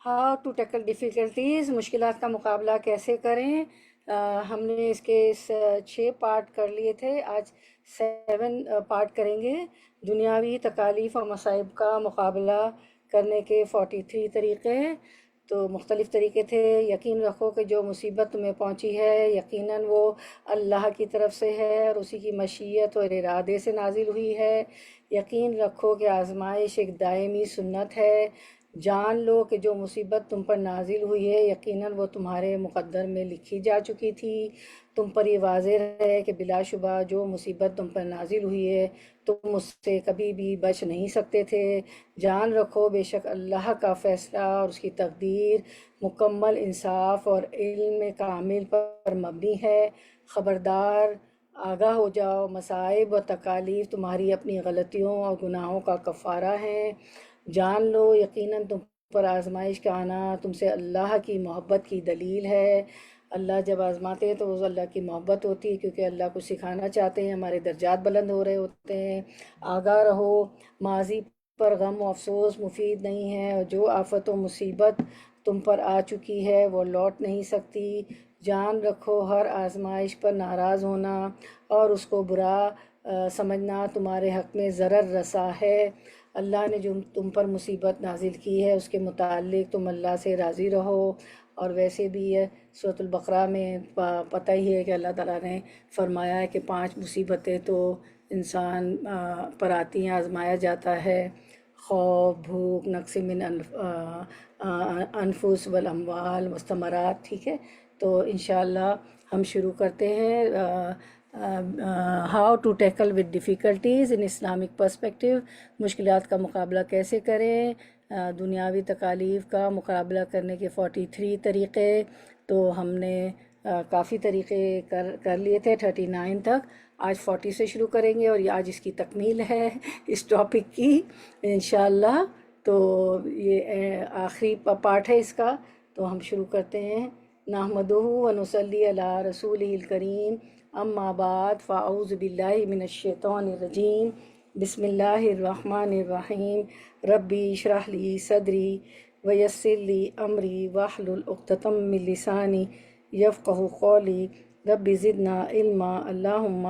How to tackle difficulties, مشکلات کا مقابلہ کیسے کریں۔ ہم نے اس کے 6 پارٹ کر لیے تھے، آج 7 پارٹ کریں گے۔ دنیاوی تکالیف اور مصائب کا مقابلہ کرنے کے 43 طریقے، تو مختلف طریقے تھے۔ یقین رکھو کہ جو مصیبت تمہیں پہنچی ہے یقیناً وہ اللہ کی طرف سے ہے اور اسی کی مشیت اور ارادے سے نازل ہوئی ہے۔ یقین رکھو کہ آزمائش ایک دائمی سنت ہے۔ جان لو کہ جو مصیبت تم پر نازل ہوئی ہے یقیناً وہ تمہارے مقدر میں لکھی جا چکی تھی۔ تم پر یہ واضح رہے کہ بلا شبہ جو مصیبت تم پر نازل ہوئی ہے تم اس سے کبھی بھی بچ نہیں سکتے تھے۔ جان رکھو بے شک اللہ کا فیصلہ اور اس کی تقدیر مکمل انصاف اور علم کامل پر مبنی ہے۔ خبردار، آگاہ ہو جاؤ، مصائب و تکالیف تمہاری اپنی غلطیوں اور گناہوں کا کفارہ ہیں۔ جان لو یقیناً تم پر آزمائش کا آنا تم سے اللہ کی محبت کی دلیل ہے۔ اللہ جب آزماتے ہیں تو وہ اللہ کی محبت ہوتی ہے، کیونکہ اللہ کو سکھانا چاہتے ہیں، ہمارے درجات بلند ہو رہے ہوتے ہیں۔ آگاہ رہو، ماضی پر غم و افسوس مفید نہیں ہے، اور جو آفت و مصیبت تم پر آ چکی ہے وہ لوٹ نہیں سکتی۔ جان رکھو ہر آزمائش پر ناراض ہونا اور اس کو برا سمجھنا تمہارے حق میں ضرر رسا ہے۔ اللہ نے جو تم پر مصیبت نازل کی ہے اس کے متعلق تم اللہ سے راضی رہو۔ اور ویسے بھی یہ سورۃ البقرہ میں پتہ ہی ہے کہ اللہ تعالیٰ نے فرمایا ہے کہ 5 مصیبتیں تو انسان پر آتی ہیں، آزمایا جاتا ہے: خوف، بھوک، نقص من انفس والاموال والثمرات۔ ٹھیک ہے، تو انشاءاللہ ہم شروع کرتے ہیں۔ How to tackle with difficulties in Islamic perspective, مشکلات کا مقابلہ کیسے کریں، دنیاوی تکالیف کا مقابلہ کرنے کے 43 طریقے۔ تو ہم نے کافی طریقے کر لیے تھے 39 تک، آج 40 سے شروع کریں گے اور یہ آج اس کی تکمیل ہے اس ٹاپک کی انشاءاللہ۔ تو یہ آخری پارٹ ہے اس کا، تو ہم شروع کرتے ہیں۔ نحمدہ و نصلی علی رسولہ الکریم، اما بعد فاعوذ باللہ من الشیطان الرجیم، بسم اللہ الرحمن الرحیم۔ ربی اشرح لی صدری ویسر لی امری واحلل عقدۃ من لسانی یفقہوا قولی۔ ربی زدنا علما، اللہم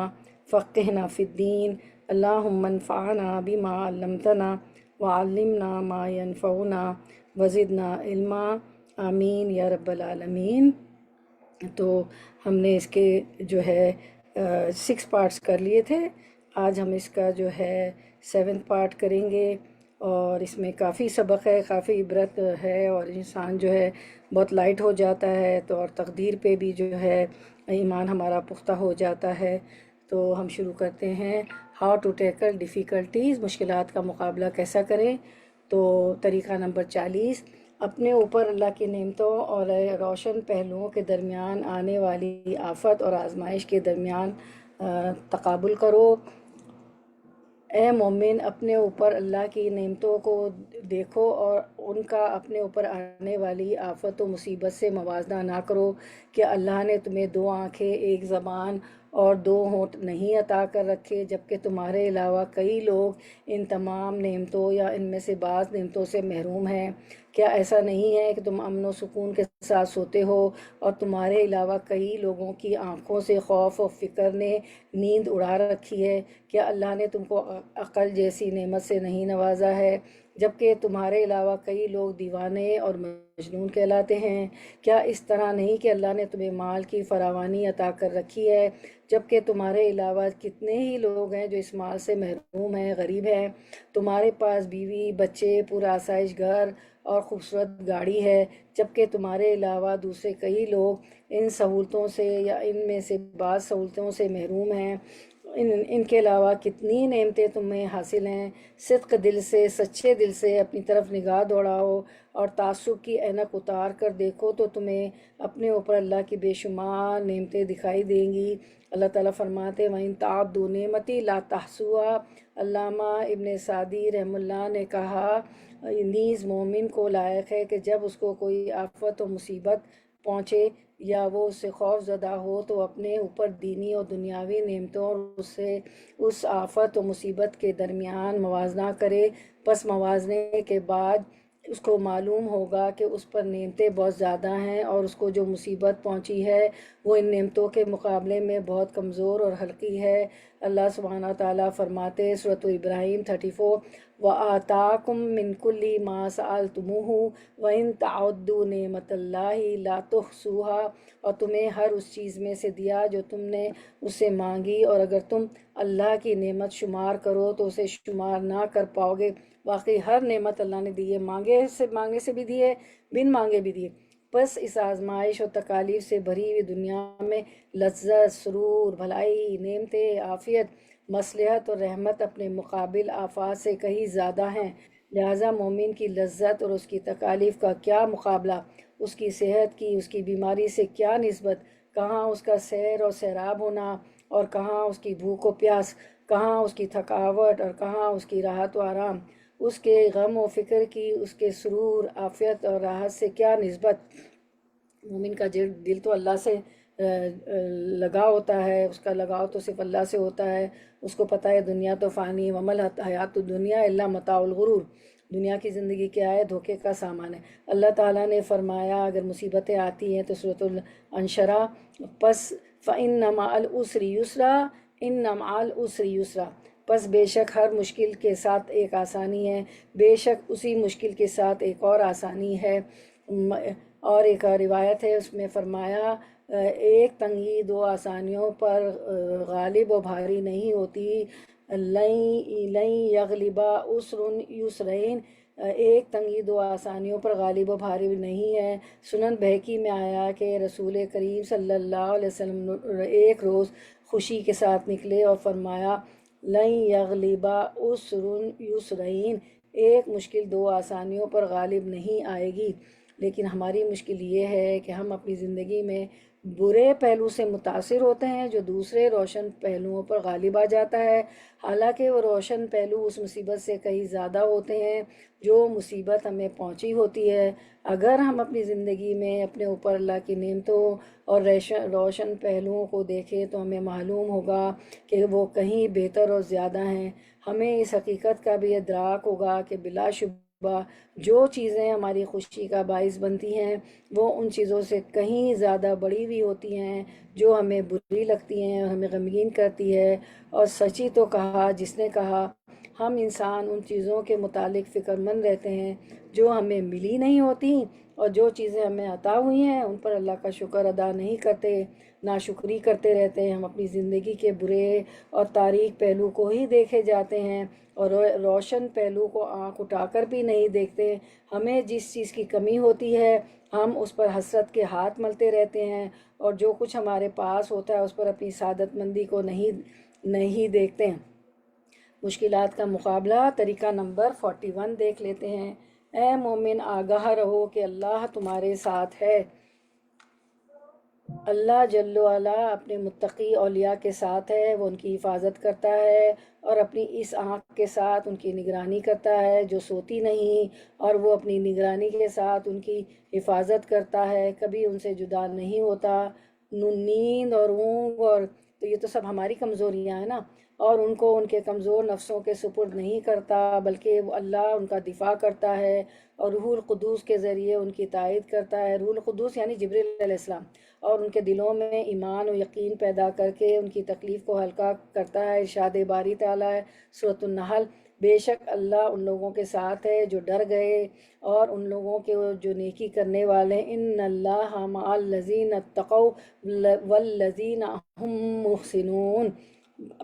فقہنا فی الدین، اللہم انفعنا بما علمتنا وعلمنا ما ینفعنا وزدنا علما، آمین یا رب العالمین۔ تو ہم نے اس کے جو ہے 6 پارٹس کر لیے تھے، آج ہم اس کا جو ہے 7 پارٹ کریں گے، اور اس میں کافی سبق ہے، کافی عبرت ہے، اور انسان جو ہے بہت لائٹ ہو جاتا ہے، تو اور تقدیر پہ بھی جو ہے ایمان ہمارا پختہ ہو جاتا ہے۔ تو ہم شروع کرتے ہیں۔ ہاؤ ٹو ٹیکل ڈیفیکلٹیز، مشکلات کا مقابلہ کیسا کریں۔ تو طریقہ نمبر 40، اپنے اوپر اللہ کی نعمتوں اور روشن پہلوؤں کے درمیان آنے والی آفت اور آزمائش کے درمیان تقابل کرو۔ اے مومن، اپنے اوپر اللہ کی نعمتوں کو دیکھو اور ان کا اپنے اوپر آنے والی آفت و مصیبت سے موازنہ نہ کرو کہ اللہ نے تمہیں 2 آنکھیں، 1 زبان اور 2 ہونٹ نہیں عطا کر رکھے، جبکہ تمہارے علاوہ کئی لوگ ان تمام نعمتوں یا ان میں سے بعض نعمتوں سے محروم ہیں۔ کیا ایسا نہیں ہے کہ تم امن و سکون کے ساتھ سوتے ہو اور تمہارے علاوہ کئی لوگوں کی آنکھوں سے خوف و فکر نے نیند اڑا رکھی ہے؟ کیا اللہ نے تم کو عقل جیسی نعمت سے نہیں نوازا ہے، جبکہ تمہارے علاوہ کئی لوگ دیوانے اور مجنون کہلاتے ہیں؟ کیا اس طرح نہیں کہ اللہ نے تمہیں مال کی فراوانی عطا کر رکھی ہے، جبکہ تمہارے علاوہ کتنے ہی لوگ ہیں جو اس مال سے محروم ہیں، غریب ہیں؟ تمہارے پاس بیوی، بچے، پرآسائش گھر اور خوبصورت گاڑی ہے، جبکہ تمہارے علاوہ دوسرے کئی لوگ ان سہولتوں سے یا ان میں سے بعض سہولتوں سے محروم ہیں۔ ان کے علاوہ کتنی نعمتیں تمہیں حاصل ہیں۔ صدق دل سے، سچے دل سے اپنی طرف نگاہ دوڑاؤ اور تعصب کی اینک اتار کر دیکھو تو تمہیں اپنے اوپر اللہ کی بے شمار نعمتیں دکھائی دیں گی۔ اللہ تعالیٰ فرماتے ہیں وَإِن تَعُدُّوا نِعْمَتِي لَا تُحْصُوهَا۔ علامہ ابن سعدی رحمہ اللہ نے کہا، نیز مومن کو لائق ہے کہ جب اس کو کوئی آفت و مصیبت پہنچے یا وہ اس سے خوف زدہ ہو تو اپنے اوپر دینی اور دنیاوی نعمتوں اور اس آفت و مصیبت کے درمیان موازنہ کرے، پس موازنے کے بعد اس کو معلوم ہوگا کہ اس پر نعمتیں بہت زیادہ ہیں، اور اس کو جو مصیبت پہنچی ہے وہ ان نعمتوں کے مقابلے میں بہت کمزور اور ہلکی ہے۔ اللہ سبحانہ تعالیٰ فرماتے ہیں سورۃ ابراہیم 34، وَآتَاكُم مِّن كُلِّ مَا سَأَلْتُمُوهُ وَإِن تَعُدُّوا نِعْمَتَ اللَّهِ لَا تُحْصُوهَا، اور تمہیں ہر اس چیز میں سے دیا جو تم نے اس سے مانگی، اور اگر تم اللہ کی نعمت شمار کرو تو اسے شمار نہ کر پاؤ گے۔ واقعی ہر نعمت اللہ نے دی ہے، مانگے سے بھی دیے، بن مانگے بھی دیے۔ بس اس آزمائش اور تکالیف سے بھری ہوئی دنیا میں لذت، سرور، بھلائی، نعمتیں، عافیت، مصلحت اور رحمت اپنے مقابل آفات سے کہیں زیادہ ہیں۔ لہٰذا مومن کی لذت اور اس کی تکالیف کا کیا مقابلہ، اس کی صحت کی، اس کی بیماری سے کیا نسبت، کہاں اس کا سیر اور سیراب ہونا اور کہاں اس کی بھوک و پیاس، کہاں اس کی تھکاوٹ اور کہاں اس کی راحت و آرام، اس کے غم و فکر کی اس کے سرور، عافیت اور راحت سے کیا نسبت۔ مومن کا دل تو اللہ سے لگا ہوتا ہے، اس کا لگاؤ تو صرف اللہ سے ہوتا ہے۔ اس کو پتہ ہے دنیا تو فانی، ومل حیات الدنیا الا متاع الغرور، دنیا کی زندگی کیا ہے، دھوکے کا سامان ہے۔ اللہ تعالیٰ نے فرمایا اگر مصیبتیں آتی ہیں تو سورۃ الانشراح، پس فَإِنَّ مَعَ الْعُسْرِ يُسْرًا إِنَّ مَعَ الْعُسْرِ يُسْرًا، پس بے شک ہر مشکل کے ساتھ ایک آسانی ہے، بے شک اسی مشکل کے ساتھ ایک اور آسانی ہے۔ اور ایک روایت ہے، اس میں فرمایا ایک تنگی دو آسانیوں پر غالب و بھاری نہیں ہوتی، لَن یغلب عسر یسرین، ایک تنگی دو آسانیوں پر غالب و بھاری نہیں ہے۔ سنن بہقی میں آیا کہ رسول کریم صلی اللہ علیہ وسلم ایک روز خوشی کے ساتھ نکلے اور فرمایا لَن یغلب عسر یسرین، ایک مشکل دو آسانیوں پر غالب نہیں آئے گی۔ لیکن ہماری مشکل یہ ہے کہ ہم اپنی زندگی میں برے پہلو سے متاثر ہوتے ہیں جو دوسرے روشن پہلوؤں پر غالب آ جاتا ہے، حالانکہ وہ روشن پہلو اس مصیبت سے کہیں زیادہ ہوتے ہیں جو مصیبت ہمیں پہنچی ہوتی ہے۔ اگر ہم اپنی زندگی میں اپنے اوپر اللہ کی نعمتوں اور روشن پہلوؤں کو دیکھیں تو ہمیں معلوم ہوگا کہ وہ کہیں بہتر اور زیادہ ہیں۔ ہمیں اس حقیقت کا بھی ادراک ہوگا کہ بلا شبہ جو چیزیں ہماری خوشی کا باعث بنتی ہیں وہ ان چیزوں سے کہیں زیادہ بڑی بھی ہوتی ہیں جو ہمیں بری لگتی ہیں اور ہمیں غمگین کرتی ہے۔ اور سچی تو کہا جس نے کہا، ہم انسان ان چیزوں کے متعلق فکر مند رہتے ہیں جو ہمیں ملی نہیں ہوتی، اور جو چیزیں ہمیں عطا ہوئی ہیں ان پر اللہ کا شکر ادا نہیں کرتے، ناشکری کرتے رہتے ہیں۔ ہم اپنی زندگی کے برے اور تاریک پہلو کو ہی دیکھے جاتے ہیں اور روشن پہلو کو آنکھ اٹھا کر بھی نہیں دیکھتے۔ ہمیں جس چیز کی کمی ہوتی ہے ہم اس پر حسرت کے ہاتھ ملتے رہتے ہیں، اور جو کچھ ہمارے پاس ہوتا ہے اس پر اپنی سعادت مندی کو نہیں دیکھتے ہیں۔ مشکلات کا مقابلہ، طریقہ نمبر 41 دیکھ لیتے ہیں۔ اے مومن آگاہ رہو کہ اللہ تمہارے ساتھ ہے۔ اللہ جل وعلا اپنے متقی اولیاء کے ساتھ ہے، وہ ان کی حفاظت کرتا ہے اور اپنی اس آنکھ کے ساتھ ان کی نگرانی کرتا ہے جو سوتی نہیں، اور وہ اپنی نگرانی کے ساتھ ان کی حفاظت کرتا ہے، کبھی ان سے جدا نہیں ہوتا۔ نیند اور اونگ اور تو یہ تو سب ہماری کمزوریاں ہیں نا، اور ان کو ان کے کمزور نفسوں کے سپرد نہیں کرتا بلکہ وہ اللہ ان کا دفاع کرتا ہے اور روح القدس کے ذریعے ان کی تائید کرتا ہے۔ روح القدس یعنی جبریل علیہ السلام، اور ان کے دلوں میں ایمان و یقین پیدا کر کے ان کی تکلیف کو ہلکا کرتا ہے۔ ارشاد باری تعالیٰ ہے سورۃ النحل، بے شک اللہ ان لوگوں کے ساتھ ہے جو ڈر گئے اور ان لوگوں کے جو نیکی کرنے والے ہیں۔ ان اللہ مع الذین اتقوا والذین هم محسنون۔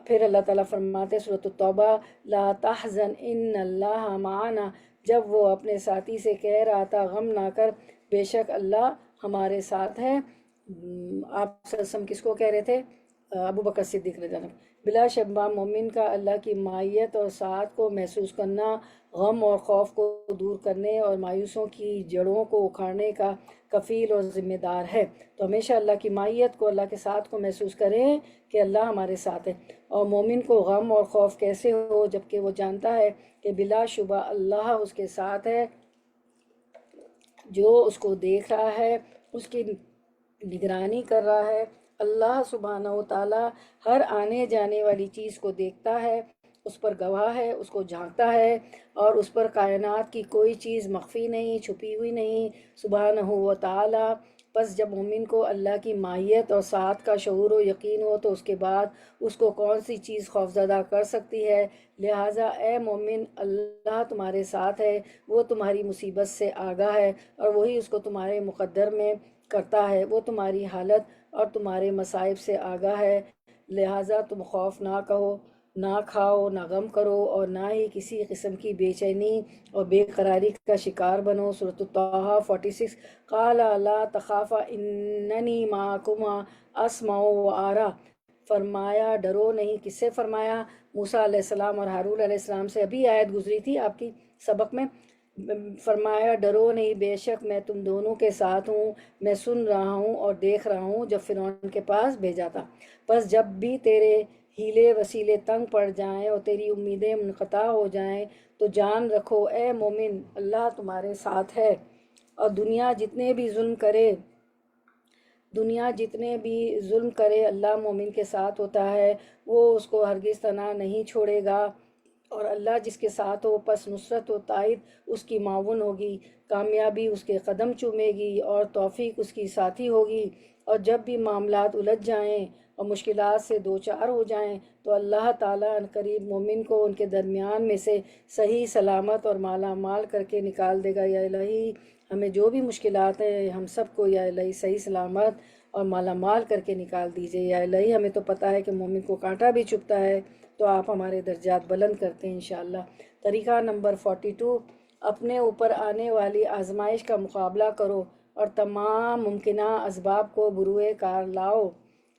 پھر اللہ تعالیٰ فرماتے ہیں سورۃ التوبہ، لا تحزن ان اللہ معنا، جب وہ اپنے ساتھی سے کہہ رہا تھا غم نہ کر، بے شک اللہ ہمارے ساتھ ہے۔ آپ صلی اللہ علیہ وسلم کس کو کہہ رہے تھے؟ ابو بکر صدیق رضی اللہ عنہ۔ بلا شبہ مومن کا اللہ کی معیت اور ساتھ کو محسوس کرنا غم اور خوف کو دور کرنے اور مایوسوں کی جڑوں کو اکھاڑنے کا کفیل اور ذمہ دار ہے۔ تو ہمیشہ اللہ کی معیت کو، اللہ کے ساتھ کو محسوس کریں کہ اللہ ہمارے ساتھ ہے۔ اور مومن کو غم اور خوف کیسے ہو جبکہ وہ جانتا ہے کہ بلا شبہ اللہ اس کے ساتھ ہے، جو اس کو دیکھ رہا ہے، اس کی نگرانی کر رہا ہے۔ اللہ سبحانہ و تعالیٰ ہر آنے جانے والی چیز کو دیکھتا ہے اس پر گواہ ہے، اس کو جھانکتا ہے، اور اس پر کائنات کی کوئی چیز مخفی نہیں، چھپی ہوئی نہیں، سبحانہ و تعالی۔ پس جب مومن کو اللہ کی ماہیت اور ساتھ کا شعور و یقین ہو تو اس کے بعد اس کو کون سی چیز خوفزدہ کر سکتی ہے؟ لہٰذا اے مومن، اللہ تمہارے ساتھ ہے، وہ تمہاری مصیبت سے آگاہ ہے، اور وہی اس کو تمہارے مقدر میں کرتا ہے، وہ تمہاری حالت اور تمہارے مصائب سے آگاہ ہے۔ لہٰذا تم خوف نہ کہو، نہ کھاؤ، نہ غم کرو، اور نہ ہی کسی قسم کی بے چینی اور بے قراری کا شکار بنو۔ سورۃ الطٰہٰ 46۔ قال لا تخافا اننی معکما اسمع و ارى، فرمایا ڈرو نہیں۔ کس سے فرمایا؟ موسیٰ علیہ السلام اور ہارون علیہ السلام سے، ابھی آیت گزری تھی آپ کی سبق میں۔ فرمایا ڈرو نہیں، بے شک میں تم دونوں کے ساتھ ہوں، میں سن رہا ہوں اور دیکھ رہا ہوں جب فرعون کے پاس بھیجا تھا۔ بس جب بھی تیرے ہیلے وسیلے تنگ پڑ جائیں اور تیری امیدیں منقطع ہو جائیں تو جان رکھو اے مومن، اللہ تمہارے ساتھ ہے، اور دنیا جتنے بھی ظلم کرے اللہ مومن کے ساتھ ہوتا ہے، وہ اس کو ہرگز تنہا نہیں چھوڑے گا، اور اللہ جس کے ساتھ ہو پس نصرت و تائید اس کی معاون ہوگی، کامیابی اس کے قدم چومے گی، اور توفیق اس کی ساتھی ہوگی۔ اور جب بھی معاملات الجھ جائیں اور مشکلات سے دوچار ہو جائیں تو اللہ تعالیٰ عنقریب مومن کو ان کے درمیان میں سے صحیح سلامت اور مالا مال کر کے نکال دے گا۔ یا الہی، ہمیں جو بھی مشکلات ہیں ہم سب کو یا الہی صحیح سلامت اور مالا مال کر کے نکال دیجئے۔ یا الہی، ہمیں تو پتہ ہے کہ مومن کو کانٹا بھی چبھتا ہے، تو آپ ہمارے درجات بلند کرتے ہیں انشاءاللہ۔ طریقہ نمبر 42، اپنے اوپر آنے والی آزمائش کا مقابلہ کرو اور تمام ممکنہ اسباب کو بروئے کار لاؤ۔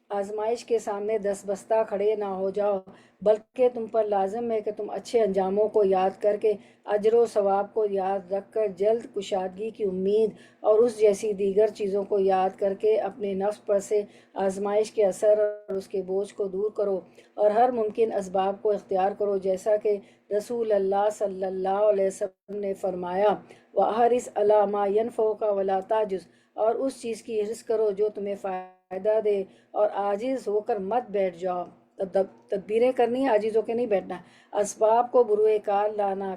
آزمائش کے سامنے دست بستہ کھڑے نہ ہو جاؤ، بلکہ تم پر لازم ہے کہ تم اچھے انجاموں کو یاد کر کے، اجر و ثواب کو یاد رکھ کر، جلد کشادگی کی امید اور اس جیسی دیگر چیزوں کو یاد کر کے اپنے نفس پر سے آزمائش کے اثر اور اس کے بوجھ کو دور کرو، اور ہر ممکن اسباب کو اختیار کرو، جیسا کہ رسول اللہ صلی اللہ علیہ وسلم نے فرمایا، وَاحرص علی ما ینفعک ولا تعجز، اور اس چیز کی حرص کرو جو تمہیں فائدہ دے، اور عاجز ہو کر مت بیٹھ جاؤ۔ تدبیریں کرنی، عاجز ہو کے نہیں بیٹھنا۔ اسباب کو بروئے کار لانا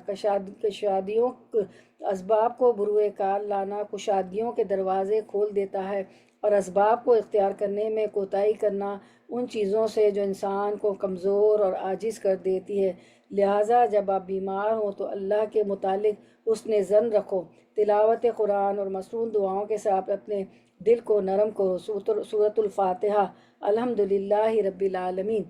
کشادگیوں کے دروازے کھول دیتا ہے، اور اسباب کو اختیار کرنے میں کوتاہی کرنا ان چیزوں سے جو انسان کو کمزور اور عاجز کر دیتی ہے۔ لہٰذا جب آپ بیمار ہوں تو اللہ کے متعلق حسن ظن رکھو، تلاوت قرآن اور مسنون دعاؤں کے ساتھ اپنے دل کو نرم کرو۔ سورۃ الفاتحہ، الحمدللہ رب العالمین۔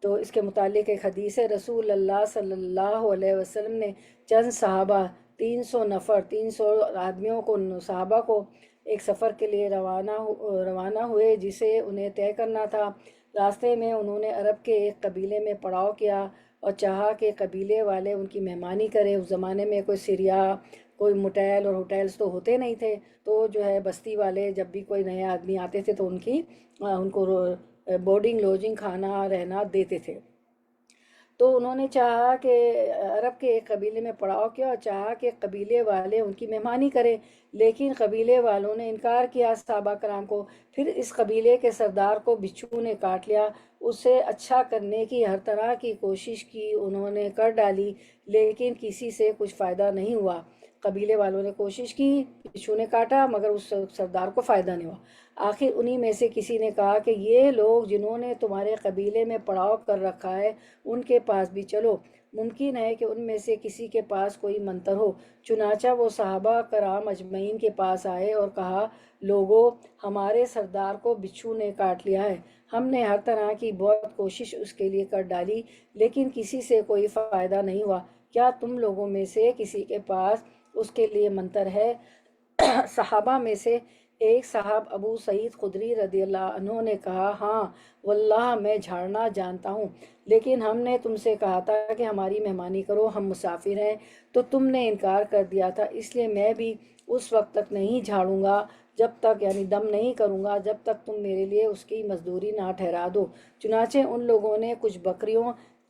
تو اس کے متعلق ایک حدیث ہے، رسول اللہ صلی اللہ علیہ وسلم نے چند صحابہ 300 آدمیوں کو، صحابہ کو ایک سفر کے لیے روانہ ہوئے جسے انہیں طے کرنا تھا۔ راستے میں انہوں نے عرب کے ایک قبیلے میں پڑاؤ کیا اور چاہا کہ قبیلے والے ان کی مہمانی کریں۔ اس زمانے میں کوئی سیریا، کوئی موٹیل اور ہوٹلز تو ہوتے نہیں تھے، تو جو ہے بستی والے جب بھی کوئی نئے آدمی آتے تھے تو ان کو بورڈنگ لوجنگ کھانا رہنا دیتے تھے۔ تو انہوں نے چاہا کہ عرب کے ایک قبیلے میں پڑاؤ کیا اور چاہا کہ قبیلے والے ان کی مہمانی کریں، لیکن قبیلے والوں نے انکار کیا صحابہ کرام کو۔ پھر اس قبیلے کے سردار کو بچھو نے کاٹ لیا، اسے اچھا کرنے کی ہر طرح کی کوشش کی انہوں نے کر ڈالی، لیکن کسی سے کچھ فائدہ نہیں ہوا۔ قبیلے والوں نے کوشش کی، بچھو نے کاٹا، مگر اس سردار کو فائدہ نہیں ہوا۔ آخر انہی میں سے کسی نے کہا کہ یہ لوگ جنہوں نے تمہارے قبیلے میں پڑاؤ کر رکھا ہے ان کے پاس بھی چلو، ممکن ہے کہ ان میں سے کسی کے پاس کوئی منتر ہو۔ چنانچہ وہ صحابہ کرام اجمعین کے پاس آئے اور کہا، لوگو، ہمارے سردار کو بچھو نے کاٹ لیا ہے، ہم نے ہر طرح کی بہت کوشش اس کے لیے کر ڈالی، لیکن کسی سے کوئی فائدہ نہیں ہوا، کیا تم لوگوں میں سے کسی کے پاس اس کے لیے منتر ہے؟ صحابہ میں سے ایک صاحب ابو سعید خدری رضی اللہ عنہ نے کہا، ہاں واللہ میں جھاڑنا جانتا ہوں، لیکن ہم نے تم سے کہا تھا کہ ہماری مہمانی کرو، ہم مسافر ہیں، تو تم نے انکار کر دیا تھا، اس لیے میں بھی اس وقت تک نہیں جھاڑوں گا جب تک، یعنی دم نہیں کروں گا جب تک تم میرے لیے اس کی مزدوری نہ ٹھہرا دو۔ چنانچہ ان لوگوں نے کچھ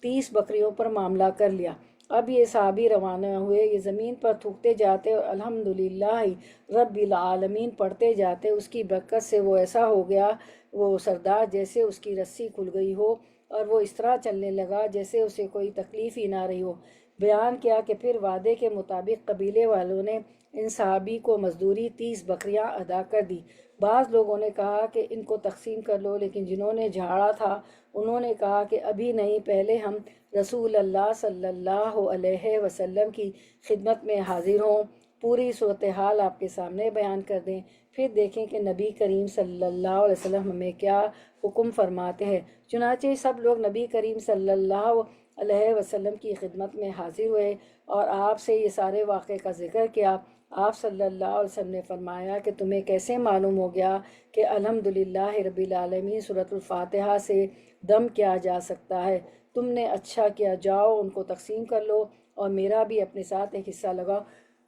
30 بکریوں پر معاملہ کر لیا۔ اب یہ صحابی روانہ ہوئے، یہ زمین پر تھوکتے جاتے اور الحمدللہ رب العالمین پڑھتے جاتے۔ اس کی برکت سے وہ ایسا ہو گیا، وہ سردار جیسے اس کی رسی کھل گئی ہو اور وہ اس طرح چلنے لگا جیسے اسے کوئی تکلیف ہی نہ رہی ہو۔ بیان کیا کہ پھر وعدے کے مطابق قبیلے والوں نے ان صحابی کو مزدوری 30 بکریاں ادا کر دی۔ بعض لوگوں نے کہا کہ ان کو تقسیم کر لو، لیکن جنہوں نے جھاڑا تھا انہوں نے کہا کہ ابھی نہیں، پہلے ہم رسول اللہ صلی اللہ علیہ وسلم کی خدمت میں حاضر ہوں، پوری صورتحال آپ کے سامنے بیان کر دیں، پھر دیکھیں کہ نبی کریم صلی اللہ علیہ وسلم ہمیں کیا حکم فرماتے ہیں۔ چنانچہ سب لوگ نبی کریم صلی اللہ علیہ وسلم کی خدمت میں حاضر ہوئے اور آپ سے یہ سارے واقعے کا ذکر کیا۔ آپ صلی اللہ علیہ وسلم نے فرمایا کہ تمہیں کیسے معلوم ہو گیا کہ الحمدللہ رب العالمین سورۃ الفاتحہ سے دم کیا جا سکتا ہے؟ تم نے اچھا کیا، جاؤ ان کو تقسیم کر لو اور میرا بھی اپنے ساتھ ایک حصہ لگاؤ۔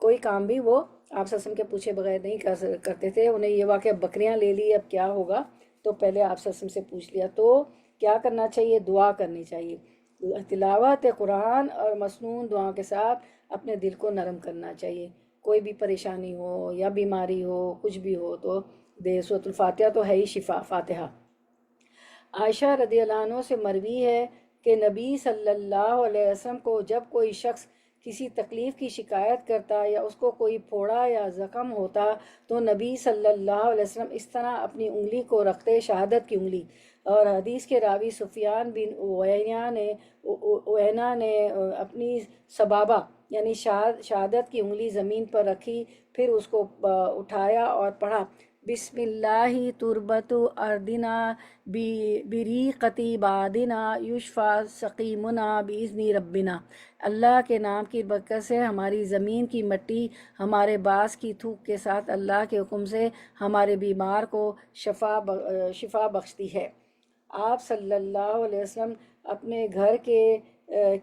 کوئی کام بھی وہ آپ صلی اللہ علیہ وسلم کے پوچھے بغیر نہیں کرتے تھے۔ انہیں یہ واقعہ بکریاں لے لی، اب کیا ہوگا؟ تو پہلے آپ صلی اللہ علیہ وسلم سے پوچھ لیا۔ تو کیا کرنا چاہیے؟ دعا کرنی چاہیے۔ تلاوت قرآن اور مسنون دعا کے ساتھ اپنے دل کو نرم کرنا چاہیے۔ کوئی بھی پریشانی ہو یا بیماری ہو، کچھ بھی ہو تو سورۃ الفاتحہ تو ہے ہی شفا، فاتحہ۔ عائشہ رضی اللہ عنہ سے مروی ہے کہ نبی صلی اللہ علیہ وسلم کو جب کوئی شخص کسی تکلیف کی شکایت کرتا یا اس کو کوئی پھوڑا یا زخم ہوتا تو نبی صلی اللہ علیہ وسلم اس طرح اپنی انگلی کو رکھتے، شہادت کی انگلی، اور حدیث کے راوی سفیان بن عیینہ نے اپنی سبابہ یعنی شہادت کی انگلی زمین پر رکھی، پھر اس کو اٹھایا اور پڑھا، بسم اللہ تربت اردنا بریقتی بادنا یشفا سقیمنا باذن ربنا۔ اللہ کے نام کی برکت سے ہماری زمین کی مٹی ہمارے باس کی تھوک کے ساتھ اللہ کے حکم سے ہمارے بیمار کو شفا بخشتی ہے۔ آپ صلی اللہ علیہ وسلم اپنے گھر کے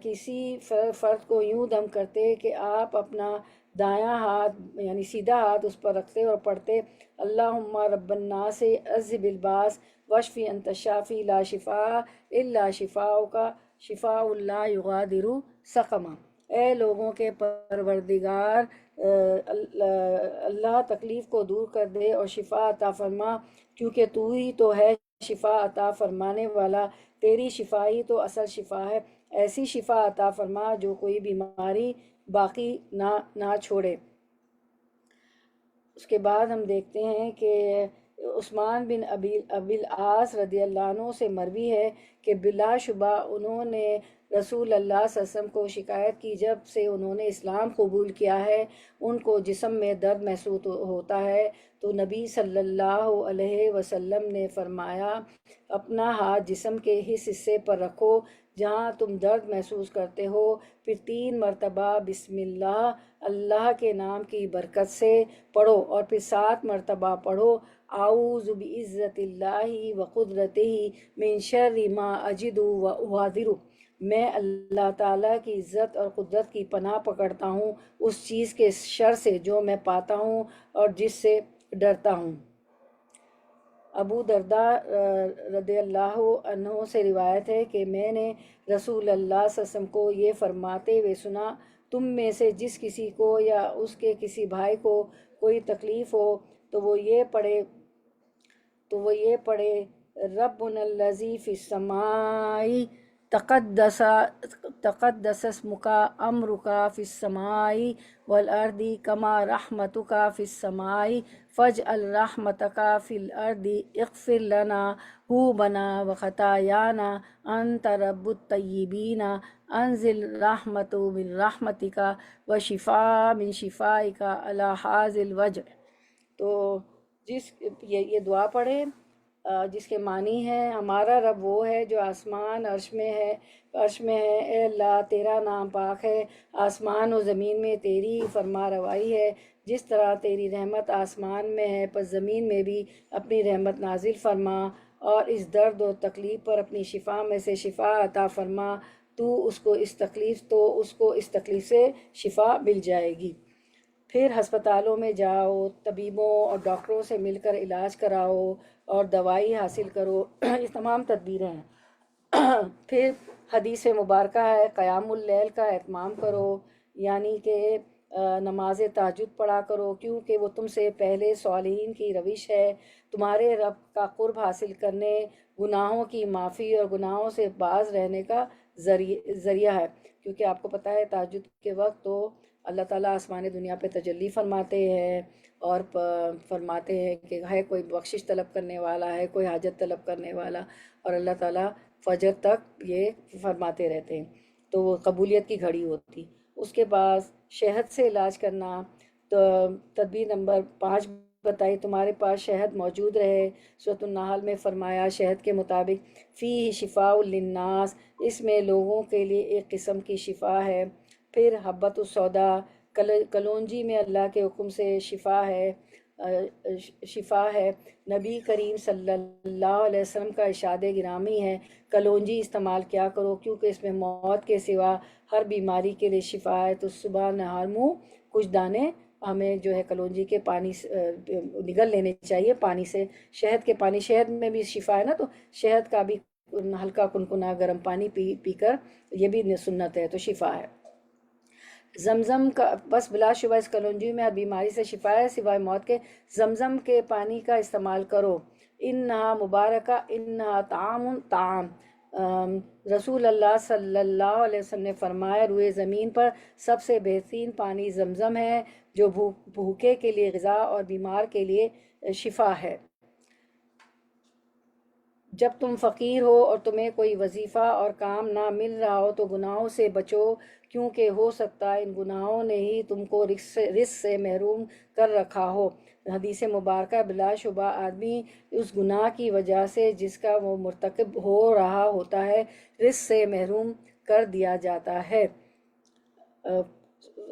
کسی فرد کو یوں دم کرتے کہ آپ اپنا دایاں ہاتھ یعنی سیدھا ہاتھ اس پر رکھتے اور پڑھتے، اللہم رب الناس اذھب الباس واشفی انت الشافی لا شفاء الا شفاؤک شفاء لا یغادر سقما۔ اے لوگوں کے پروردگار، اللہ تکلیف کو دور کر دے اور شفا عطا فرما، کیونکہ تو ہی تو ہے شفا عطا فرمانے والا، تیری شفا ہی تو اصل شفا ہے۔ ایسی شفا عطا فرما جو کوئی بیماری باقی نہ چھوڑے۔ اس کے بعد ہم دیکھتے ہیں کہ عثمان بن ابی العاص رضی اللہ عنہ سے مروی ہے کہ بلا شبہ انہوں نے رسول اللہ صلی اللہ علیہ وسلم کو شکایت کی جب سے انہوں نے اسلام قبول کیا ہے ان کو جسم میں درد محسوس ہوتا ہے، تو نبی صلی اللہ علیہ وسلم نے فرمایا، اپنا ہاتھ جسم کے اس حصے پر رکھو جہاں تم درد محسوس کرتے ہو، پھر 3 مرتبہ بسم اللہ، اللہ کے نام کی برکت سے پڑھو، اور پھر 7 مرتبہ پڑھو، اعوذ بعزت اللہ وقدرتہ من شر ما اجد واحاذر۔ میں اللہ تعالیٰ کی عزت اور قدرت کی پناہ پکڑتا ہوں اس چیز کے شر سے جو میں پاتا ہوں اور جس سے ڈرتا ہوں۔ ابو درداء رضی اللہ عنہ سے روایت ہے کہ میں نے رسول اللہ صلی اللہ علیہ وسلم کو یہ فرماتے ہوئے سنا، تم میں سے جس کسی کو یا اس کے کسی بھائی کو کوئی تکلیف ہو تو وہ یہ پڑھے ربنا الذی فی السماء تقدس اسمک امرک فی السماء والارض کما رحمتک فی السماء فاجعل رحمتک فی الارض اغفر لنا ذنوبنا وخطایانا انت رب الطیبین انزل رحمت من رحمتک وشفاء من شفائک علی ھذا الوجع۔ تو یہ دعا پڑھے جس کے معنی ہے، ہمارا رب وہ ہے جو آسمان عرش میں ہے اے اللہ تیرا نام پاک ہے، آسمان و زمین میں تیری فرما روائی ہے، جس طرح تیری رحمت آسمان میں ہے پس زمین میں بھی اپنی رحمت نازل فرما، اور اس درد و تکلیف پر اپنی شفا میں سے شفا عطا فرما، تو اس کو اس تکلیف سے شفا مل جائے گی۔ پھر ہسپتالوں میں جاؤ، طبیبوں اور ڈاکٹروں سے مل کر علاج کراؤ اور دوائی حاصل کرو، یہ تمام تدبیریں ہیں۔ پھر حدیث مبارکہ ہے، قیام اللیل کا اہتمام کرو، یعنی کہ نماز تہجد پڑھا کرو، کیونکہ وہ تم سے پہلے صالحین کی روش ہے، تمہارے رب کا قرب حاصل کرنے، گناہوں کی معافی اور گناہوں سے باز رہنے کا ذریعہ ہے۔ کیونکہ آپ کو پتہ ہے تہجد کے وقت تو اللہ تعالیٰ آسمان دنیا پہ تجلی فرماتے ہیں، اور فرماتے ہیں کہ ہے کوئی بخشش طلب کرنے والا، ہے کوئی حاجت طلب کرنے والا، اور اللہ تعالیٰ فجر تک یہ فرماتے رہتے ہیں، تو وہ قبولیت کی گھڑی ہوتی۔ اس کے بعد شہد سے علاج کرنا، تو تدبیر نمبر 5 بتائی، تمہارے پاس شہد موجود رہے۔ سورۃ النحل میں فرمایا شہد کے مطابق فیہ شفاء للناس، اس میں لوگوں کے لیے ایک قسم کی شفا ہے۔ پھر حبۃ السودا، کلونجی میں اللہ کے حکم سے شفا ہے۔ نبی کریم صلی اللہ علیہ وسلم کا ارشاد گرامی ہے، کلونجی استعمال کیا کرو، کیونکہ اس میں موت کے سوا ہر بیماری کے لیے شفا ہے۔ تو صبح نہار منہ کچھ دانے ہمیں جو ہے کلونجی کے پانی نگل لینے چاہیے، پانی سے، شہد کے پانی، شہد میں بھی شفا ہے نا، تو شہد کا بھی ہلکا کنکنا گرم پانی پی کر، یہ بھی سنت ہے، تو شفا ہے۔ زمزم کا، بس بلا شبہ اس کلونجی میں ہر بیماری سے شفا ہے سوائے موت کے۔ زمزم کے پانی کا استعمال کرو، انہا مبارکہ انہا طعام۔ رسول اللہ صلی اللہ علیہ وسلم نے فرمایا روئے زمین پر سب سے بہترین پانی زمزم ہے، جو بھوکے کے لیے غذا اور بیمار کے لیے شفا ہے۔ جب تم فقیر ہو اور تمہیں کوئی وظیفہ اور کام نہ مل رہا ہو تو گناہوں سے بچو، کیونکہ ہو سکتا ہے ان گناہوں نے ہی تم کو رزق سے محروم کر رکھا ہو۔ حدیث مبارکہ، بلا شبہ آدمی اس گناہ کی وجہ سے جس کا وہ مرتکب ہو رہا ہوتا ہے، رزق سے محروم کر دیا جاتا ہے۔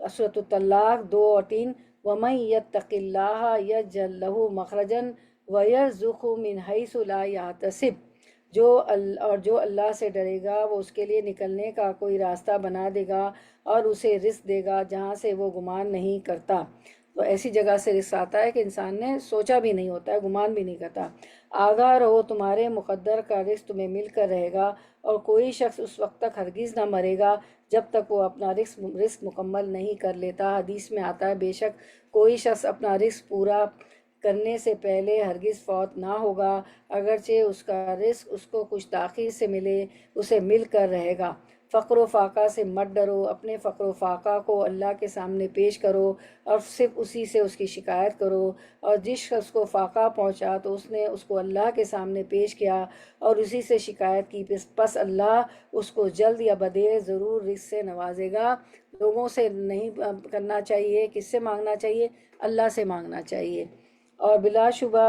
سورۃ الطلاق 2 اور 3، وَمَن يَتَّقِ اللَّهَ يَجْعَل لَّهُ مَخْرَجًا وَيَرْزُقْهُ مِنْ حَيْثُ لَا يَحْتَسِبُ، جو اللہ سے ڈرے گا وہ اس کے لیے نکلنے کا کوئی راستہ بنا دے گا اور اسے رزق دے گا جہاں سے وہ گمان نہیں کرتا۔ تو ایسی جگہ سے رزق آتا ہے کہ انسان نے سوچا بھی نہیں ہوتا ہے، گمان بھی نہیں کرتا۔ آگاہ رہو، تمہارے مقدر کا رزق تمہیں مل کر رہے گا، اور کوئی شخص اس وقت تک ہرگز نہ مرے گا جب تک وہ اپنا رزق مکمل نہیں کر لیتا۔ حدیث میں آتا ہے بے شک کوئی شخص اپنا رزق پورا کرنے سے پہلے ہرگز فوت نہ ہوگا، اگرچہ اس کا رزق اس کو کچھ تاخیر سے ملے، اسے مل کر رہے گا۔ فقر و فاقہ سے مت ڈرو، اپنے فقر و فاقہ کو اللہ کے سامنے پیش کرو اور صرف اسی سے اس کی شکایت کرو، اور جس شخص کو فاقہ پہنچا تو اس نے اس کو اللہ کے سامنے پیش کیا اور اسی سے شکایت کی، پس اللہ اس کو جلد یا بدیر ضرور رزق سے نوازے گا۔ لوگوں سے نہیں کرنا چاہیے، کس سے مانگنا چاہیے؟ اللہ سے مانگنا چاہیے، اور بلا شبہ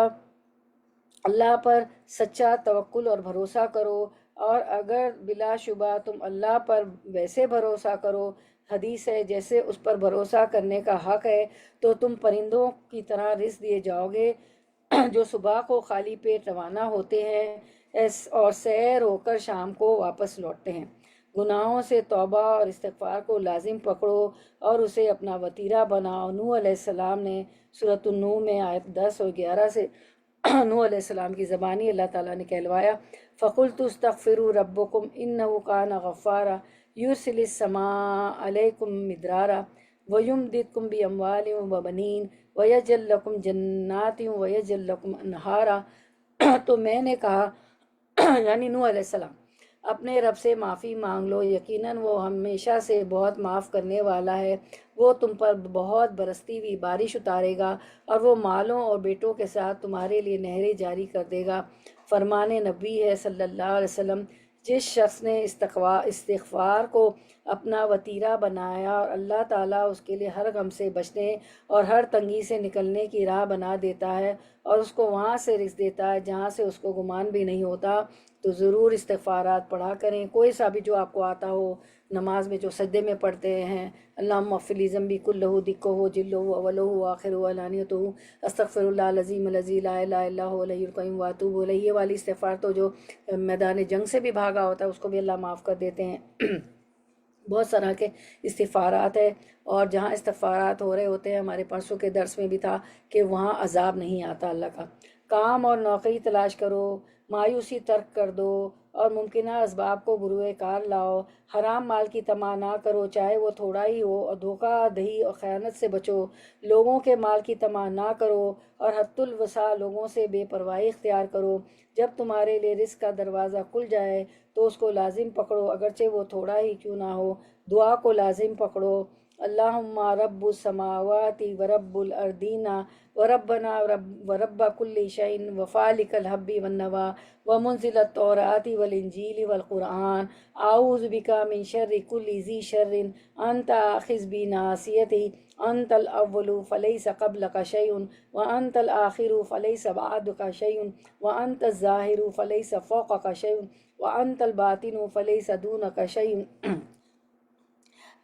اللہ پر سچا توکل اور بھروسہ کرو، اور اگر بلا شبہ تم اللہ پر ویسے بھروسہ کرو، حدیث ہے جیسے اس پر بھروسہ کرنے کا حق ہے، تو تم پرندوں کی طرح رزق دیے جاؤ گے جو صبح کو خالی پیٹ روانہ ہوتے ہیں اور سیر ہو کر شام کو واپس لوٹتے ہیں۔ گناہوں سے توبہ اور استغفار کو لازم پکڑو اور اسے اپنا وطیرہ بناؤ۔ نوح علیہ السلام نے سورۃ النوح میں آیت 10 اور 11 سے نوح علیہ السلام کی زبانی اللہ تعالیٰ نے کہلوایا، فَقُلْتُ اسْتَغْفِرُوا رَبَّكُمْ إِنَّهُ كَانَ غَفَّارًا يُرْسِلِ السَّمَاءَ عَلَيْكُمْ مِدْرَارًا وَيُمْدِدْكُمْ بِأَمْوَالٍ وَبَنِينَ وَيَجْعَلْ لَكُمْ جَنَّاتٍ وَيَجْعَلْ لَكُمْ أَنْهَارًا۔ تو میں نے کہا یعنی نوح علیہ السلام، اپنے رب سے معافی مانگ لو، یقیناً وہ ہمیشہ سے بہت معاف کرنے والا ہے، وہ تم پر بہت برستی ہوئی بارش اتارے گا اور وہ مالوں اور بیٹوں کے ساتھ تمہارے لیے نہریں جاری کر دے گا۔ فرمان نبی ہے صلی اللہ علیہ وسلم، جس شخص نے استغفار کو اپنا وطیرہ بنایا اور اللہ تعالیٰ اس کے لیے ہر غم سے بچنے اور ہر تنگی سے نکلنے کی راہ بنا دیتا ہے اور اس کو وہاں سے رزق دیتا ہے جہاں سے اس کو گمان بھی نہیں ہوتا، تو ضرور استغفارات پڑھا کریں، کوئی سا بھی جو آپ کو آتا ہو۔ نماز میں جو سجدے میں پڑھتے ہیں، اللہم اغفر لی ذنبی کلہ دکہ جلہ اولہ آخرہ علانیتہ، استغفر اللہ العظیم الذی لا الہ الا هو الحی القیوم واتوب الیہ، یہ والی استغفار تو جو میدان جنگ سے بھی بھاگا ہوتا ہے اس کو بھی اللہ معاف کر دیتے ہیں۔ بہت طرح کے استغفارات ہے، اور جہاں استغفارات ہو رہے ہوتے ہیں، ہمارے پرسوں کے درس میں بھی تھا کہ وہاں عذاب نہیں آتا اللہ کا۔ کام اور نوکری تلاش کرو، مایوسی ترک کر دو اور ممکنہ اسباب کو بروئے کار لاؤ۔ حرام مال کی طمع نہ کرو، چاہے وہ تھوڑا ہی ہو، اور دھوکہ دہی اور خیانت سے بچو۔ لوگوں کے مال کی طمع نہ کرو اور حد الوسع لوگوں سے بے پرواہی اختیار کرو۔ جب تمہارے لیے رزق کا دروازہ کھل جائے تو اس کو لازم پکڑو، اگرچہ وہ تھوڑا ہی کیوں نہ ہو۔ دعا کو لازم پکڑو، اللہم رب السماوات ورب الارضین وربنا ورب کل شیء وفالق الحب والنوى ومنزل التوراۃ والانجیل والقرآن، اعوذ بک من شر کل ذی شر انت آخذ بناصیتہ، انت الاول فلیس قبلک شیء وانت الآخر فلیس بعدک شیء وانت الظاہر فلیس فوقک شیء وانت الباطن فلیس دونک شیء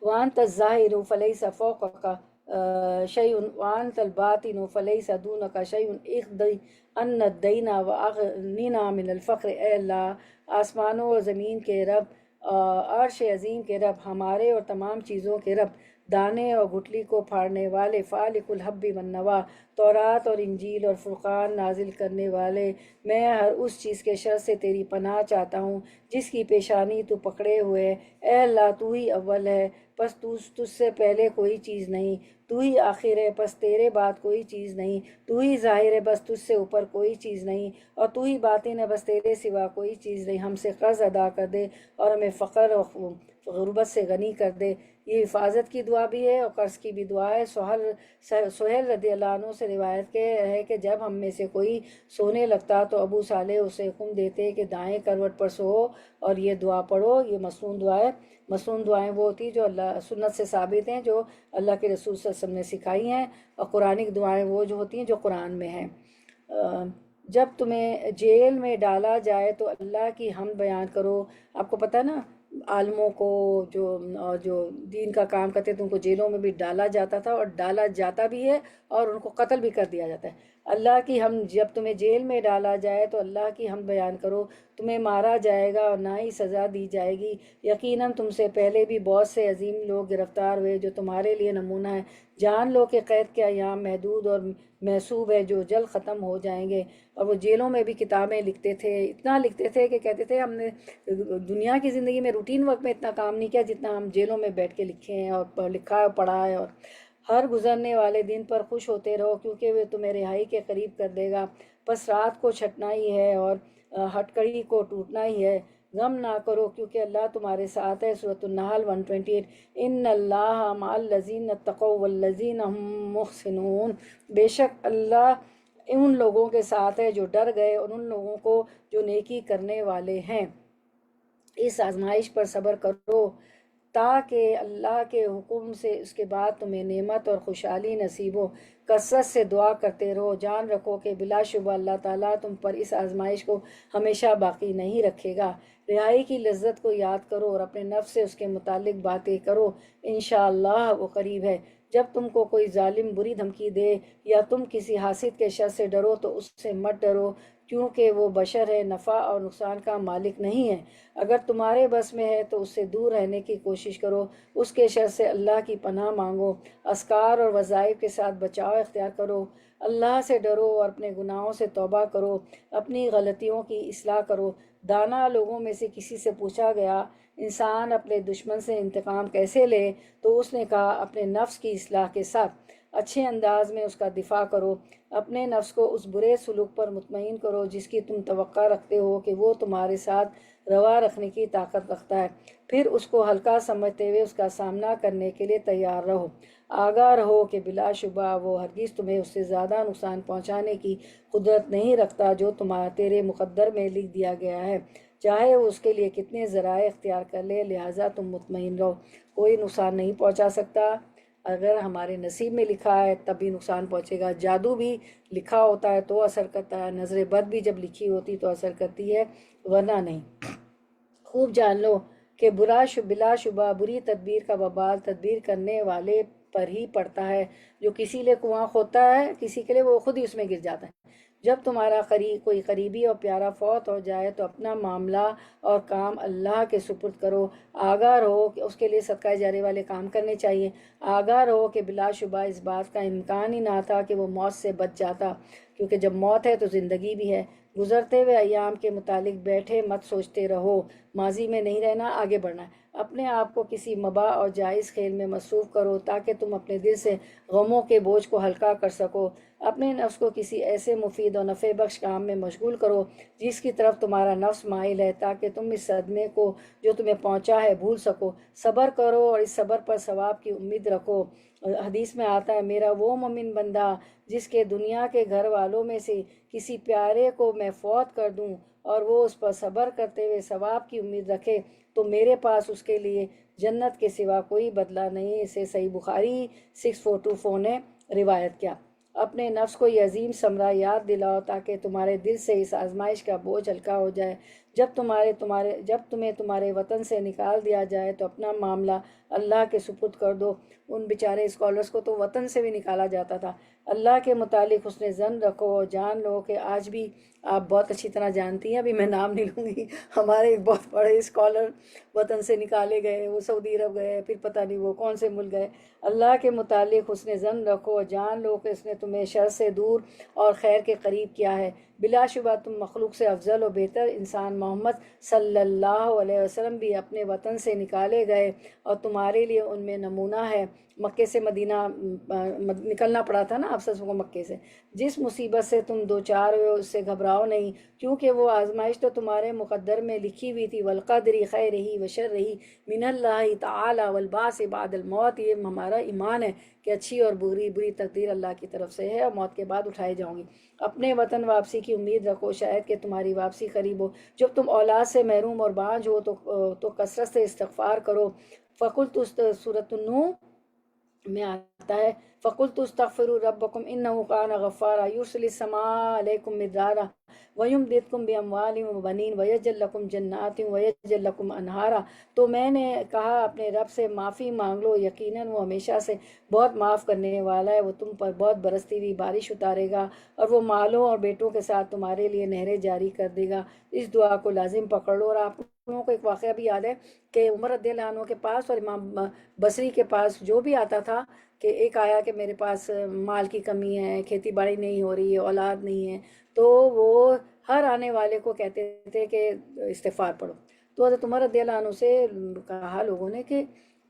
وانت الظاہر فلیس فوقک شیء وانت الباطن فلیس دونک شیء اقض عنا الدین واغننا من الفقر۔ اے اللہ، آسمانوں اور زمین کے رب، عرش عظیم کے رب، ہمارے اور تمام چیزوں کے رب، دانے اور گٹھلی کو پھاڑنے والے، فالق الحب والنوى، تورات اور انجیل اور فرقان نازل کرنے والے، میں ہر اس چیز کے شر سے تیری پناہ چاہتا ہوں جس کی پیشانی تو پکڑے ہوئے ہے۔ اے اللہ، تو ہی اول ہے، پس تجھ سے پہلے کوئی چیز نہیں، تو ہی آخر ہے، پس تیرے بعد کوئی چیز نہیں، تو ہی ظاہر ہے، بس تجھ سے اوپر کوئی چیز نہیں، اور تو ہی باطن ہے، بس تیرے سوا کوئی چیز نہیں۔ ہم سے قرض ادا کر دے اور ہمیں فقر اور غربت سے غنی کر دے۔ یہ حفاظت کی دعا بھی ہے اور قرض کی بھی دعا ہے۔ سہیل رضی اللہ عنہ سے روایت کے ہے کہ جب ہم میں سے کوئی سونے لگتا تو ابو صالح اسے حکم دیتے کہ دائیں کروٹ پر سو اور یہ دعا پڑھو۔ یہ مسنون دعا ہے۔ مسنون دعائیں وہ ہوتی جو اللہ سنت سے ثابت ہیں، جو اللہ کے رسول صلی اللہ علیہ وسلم نے سکھائی ہیں، اور قرآنک دعائیں وہ جو ہوتی ہیں جو قرآن میں ہیں۔ جب تمہیں جیل میں ڈالا جائے تو اللہ کی حمد بیان کرو۔ آپ کو پتہ نا، عالموں کو جو دین کا کام کرتے تھے ان کو جیلوں میں بھی ڈالا جاتا تھا، اور ڈالا جاتا بھی ہے، اور ان کو قتل بھی کر دیا جاتا ہے۔ اللہ کی ہم جب تمہیں جیل میں ڈالا جائے تو اللہ کی ہم بیان کرو، تمہیں مارا جائے گا اور نہ ہی سزا دی جائے گی۔ یقیناً تم سے پہلے بھی بہت سے عظیم لوگ گرفتار ہوئے جو تمہارے لیے نمونہ ہے۔ جان لو کہ قید کے ایام محدود اور محسوب ہے جو جلد ختم ہو جائیں گے۔ اور وہ جیلوں میں بھی کتابیں لکھتے تھے، اتنا لکھتے تھے کہ کہتے تھے ہم نے دنیا کی زندگی میں روٹین ورک میں اتنا کام نہیں کیا جتنا ہم جیلوں میں بیٹھ کے لکھے ہیں اور لکھا اور پڑھا ہے۔ اور ہر گزرنے والے دن پر خوش ہوتے رہو کیونکہ وہ تمہیں رہائی کے قریب کر دے گا۔ بس رات کو چھٹنا ہی ہے اور ہٹکڑی کو ٹوٹنا ہی ہے۔ غم نہ کرو کیونکہ اللہ تمہارے ساتھ ہے۔ سورۃ النحل 128۔ ان اللہ مع الذین اتقوا والذین هم محسنون، بے شک اللہ ان لوگوں کے ساتھ ہے جو ڈر گئے اور ان لوگوں کو جو نیکی کرنے والے ہیں۔ اس آزمائش پر صبر کرو تاکہ اللہ کے حکم سے اس کے بعد تمہیں نعمت اور خوشحالی نصیب ہو۔ کثرت سے دعا کرتے رہو، جان رکھو کہ بلا شبہ اللہ تعالیٰ تم پر اس آزمائش کو ہمیشہ باقی نہیں رکھے گا۔ رہائی کی لذت کو یاد کرو اور اپنے نفس سے اس کے متعلق باتیں کرو، انشاءاللہ وہ قریب ہے۔ جب تم کو کوئی ظالم بری دھمکی دے یا تم کسی حاسد کے شر سے ڈرو تو اس سے مت ڈرو، کیونکہ وہ بشر ہے، نفع اور نقصان کا مالک نہیں ہے۔ اگر تمہارے بس میں ہے تو اس سے دور رہنے کی کوشش کرو، اس کے شر سے اللہ کی پناہ مانگو، اذکار اور وظائف کے ساتھ بچاؤ اختیار کرو۔ اللہ سے ڈرو اور اپنے گناہوں سے توبہ کرو، اپنی غلطیوں کی اصلاح کرو۔ دانا لوگوں میں سے کسی سے پوچھا گیا، انسان اپنے دشمن سے انتقام کیسے لے؟ تو اس نے کہا، اپنے نفس کی اصلاح کے ساتھ اچھے انداز میں اس کا دفاع کرو، اپنے نفس کو اس برے سلوک پر مطمئن کرو جس کی تم توقع رکھتے ہو کہ وہ تمہارے ساتھ روا رکھنے کی طاقت رکھتا ہے، پھر اس کو ہلکا سمجھتے ہوئے اس کا سامنا کرنے کے لیے تیار رہو۔ آگاہ رہو کہ بلا شبہ وہ ہرگز تمہیں اس سے زیادہ نقصان پہنچانے کی قدرت نہیں رکھتا جو تیرے مقدر میں لکھ دیا گیا ہے، چاہے وہ اس کے لیے کتنے ذرائع اختیار کر لے۔ لہٰذا تم مطمئن رہو، کوئی نقصان نہیں پہنچا سکتا۔ اگر ہمارے نصیب میں لکھا ہے تب بھی نقصان پہنچے گا۔ جادو بھی لکھا ہوتا ہے تو اثر کرتا ہے، نظر بد بھی جب لکھی ہوتی تو اثر کرتی ہے، ورنہ نہیں۔ خوب جان لو کہ بلا شبہ بری تدبیر کا وبال تدبیر کرنے والے پر ہی پڑتا ہے۔ جو کسی لیے کنواں کھودتا ہے کسی کے لیے، وہ خود ہی اس میں گر جاتا ہے۔ جب تمہارا کوئی قریبی اور پیارا فوت ہو جائے تو اپنا معاملہ اور کام اللہ کے سپرد کرو۔ آگاہ رہو کہ اس کے لیے صدقہ جاریہ والے کام کرنے چاہیے۔ آگاہ رہو کہ بلا شبہ اس بات کا امکان ہی نہ تھا کہ وہ موت سے بچ جاتا، کیونکہ جب موت ہے تو زندگی بھی ہے۔ گزرتے ہوئے ایام کے متعلق بیٹھے مت سوچتے رہو، ماضی میں نہیں رہنا، آگے بڑھنا ہے۔ اپنے آپ کو کسی مباح اور جائز کھیل میں مصروف کرو تاکہ تم اپنے دل سے غموں کے بوجھ کو ہلکا کر سکو۔ اپنے نفس کو کسی ایسے مفید اور نفع بخش کام میں مشغول کرو جس کی طرف تمہارا نفس مائل ہے، تاکہ تم اس صدمے کو جو تمہیں پہنچا ہے بھول سکو۔ صبر کرو اور اس صبر پر ثواب کی امید رکھو۔ حدیث میں آتا ہے، میرا وہ مومن بندہ جس کے دنیا کے گھر والوں میں سے کسی پیارے کو میں فوت کر دوں اور وہ اس پر صبر کرتے ہوئے ثواب کی امید رکھے تو میرے پاس اس کے لیے جنت کے سوا کوئی بدلہ نہیں۔ اسے صحیح بخاری 6424 نے روایت کیا۔ اپنے نفس کو یہ عظیم ثمرہ یاد دلاؤ تاکہ تمہارے دل سے اس آزمائش کا بوجھ ہلکا ہو جائے۔ جب تمہیں تمہارے وطن سے نکال دیا جائے تو اپنا معاملہ اللہ کے سپرد کر دو۔ ان بیچارے اسکالرس کو تو وطن سے بھی نکالا جاتا تھا۔ اللہ کے متعلق حسن ظن رکھو اور جان لو کہ آج بھی آپ بہت اچھی طرح جانتی ہیں، ابھی میں نام نہیں لوں گی، ہمارے ایک بہت بڑے اسکالر وطن سے نکالے گئے، وہ سعودی عرب گئے، پھر پتہ نہیں وہ کون سے ملک گئے۔ اللہ کے متعلق حسن ظن رکھو اور جان لو کہ اس نے تمہیں شر سے دور اور خیر کے قریب کیا ہے۔ بلا شبہ تم مخلوق سے افضل و بہتر انسان محمد صلی اللہ علیہ وسلم بھی اپنے وطن سے نکالے گئے اور تمہارے لیے ان میں نمونہ ہے۔ مکے سے مدینہ نکلنا پڑا تھا نا آپ سب کو مکے سے۔ جس مصیبت سے تم دوچار ہوئے اس سے گھبراؤ نہیں، کیونکہ وہ آزمائش تو تمہارے مقدر میں لکھی ہوئی تھی۔ والقدر خیرہ وشرہ من اللہ تعالی والبعث بعد الموت۔ یہ ہمارا ایمان ہے کہ اچھی اور بری تقدیر اللہ کی طرف سے ہے اور موت کے بعد اٹھائے جاؤں گی۔ اپنے وطن واپسی کی امید رکھو، شاید کہ تمہاری واپسی قریب ہو۔ جب تم اولاد سے محروم اور بانجھ ہو تو کثرت سے استغفار کرو۔ فقلت سورۃ النور میں آتا ہے، فَقُلْتُ اسْتَغْفِرُوا رَبَّكُمْ إِنَّهُ كَانَ غَفَّارًا يُرْسِلِ السَّمَاءَ عَلَيْكُمْ مِدْرَارًا وَيُمْدِدْكُمْ بِأَمْوَالٍ وَبَنِينَ وَيَجْعَلْ لَكُمْ جَنَّاتٍ وَيَجْعَلْ لَكُمْ أَنْهَارًا۔ تو میں نے کہا اپنے رب سے معافی مانگ لو، یقیناً وہ ہمیشہ سے بہت معاف کرنے والا ہے، وہ تم پر بہت برستی ہوئی بارش اتارے گا اور وہ مالوں اور بیٹوں کے ساتھ تمہارے لیے نہریں جاری کر دے گا۔ اس دعا کو لازم پکڑ لو۔ اور آپ لوگوں کو ایک واقعہ بھی یاد ہے کہ عمر رضی اللہ عنہ کے پاس اور امام بصری کے پاس جو بھی آتا تھا کہ ایک آیا کہ میرے پاس مال کی کمی ہے، کھیتی باڑی نہیں ہو رہی ہے، اولاد نہیں ہے، تو وہ ہر آنے والے کو کہتے تھے کہ استغفار پڑھو۔ تو حضرت عمر رضی اللہ عنہ سے کہا لوگوں نے کہ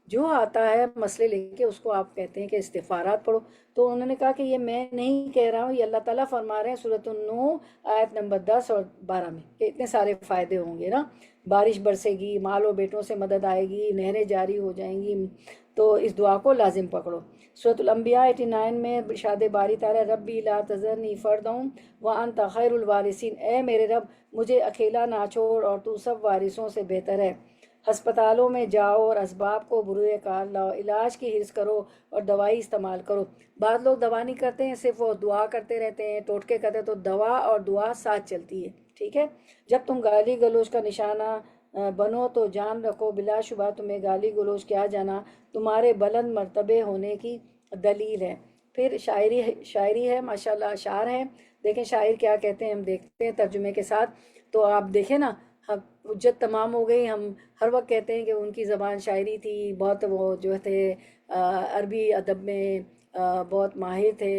جو آتا ہے مسئلے لے کے اس کو آپ کہتے ہیں کہ استغفارات پڑھو۔ تو انہوں نے کہا کہ یہ میں نہیں کہہ رہا ہوں، یہ اللہ تعالیٰ فرما رہے ہیں سورۃ النور آیت نمبر 10 اور 12 میں کہ اتنے سارے فائدے ہوں گے نا، بارش برسے گی، مال و بیٹوں سے مدد آئے گی، نہریں جاری ہو جائیں گی، تو اس دعا کو لازم پکڑو۔ سورۃ الانبیاء 89 میں ارشاد باری تعالیٰ، ربی لا تذرنی فردا وانت خیر الوارثین، اے میرے رب مجھے اکیلا نہ چھوڑ اور تو سب وارثوں سے بہتر ہے۔ ہسپتالوں میں جاؤ اور اسباب کو بروئے کار لاؤ، علاج کی حرص کرو اور دوائی استعمال کرو۔ بعض لوگ دوا نہیں کرتے ہیں، صرف وہ دعا کرتے رہتے ہیں، ٹوٹکے کرتے ہیں، تو دوا اور دعا ساتھ چلتی ہے، ٹھیک ہے۔ جب تم گالی گلوچ کا نشانہ بنو تو جان رکھو بلا شبہ تمہیں گالی گلوچ کیا جانا تمہارے بلند مرتبے ہونے کی دلیل ہے۔ پھر شاعری ہے، ماشاءاللہ اشعار ہیں، دیکھیں شاعر کیا کہتے ہیں، ہم دیکھتے ہیں ترجمے کے ساتھ۔ تو آپ دیکھیں نا، حجت تمام ہو گئی، ہم ہر وقت کہتے ہیں کہ ان کی زبان شاعری تھی، بہت وہ جو تھے عربی ادب میں بہت ماہر تھے،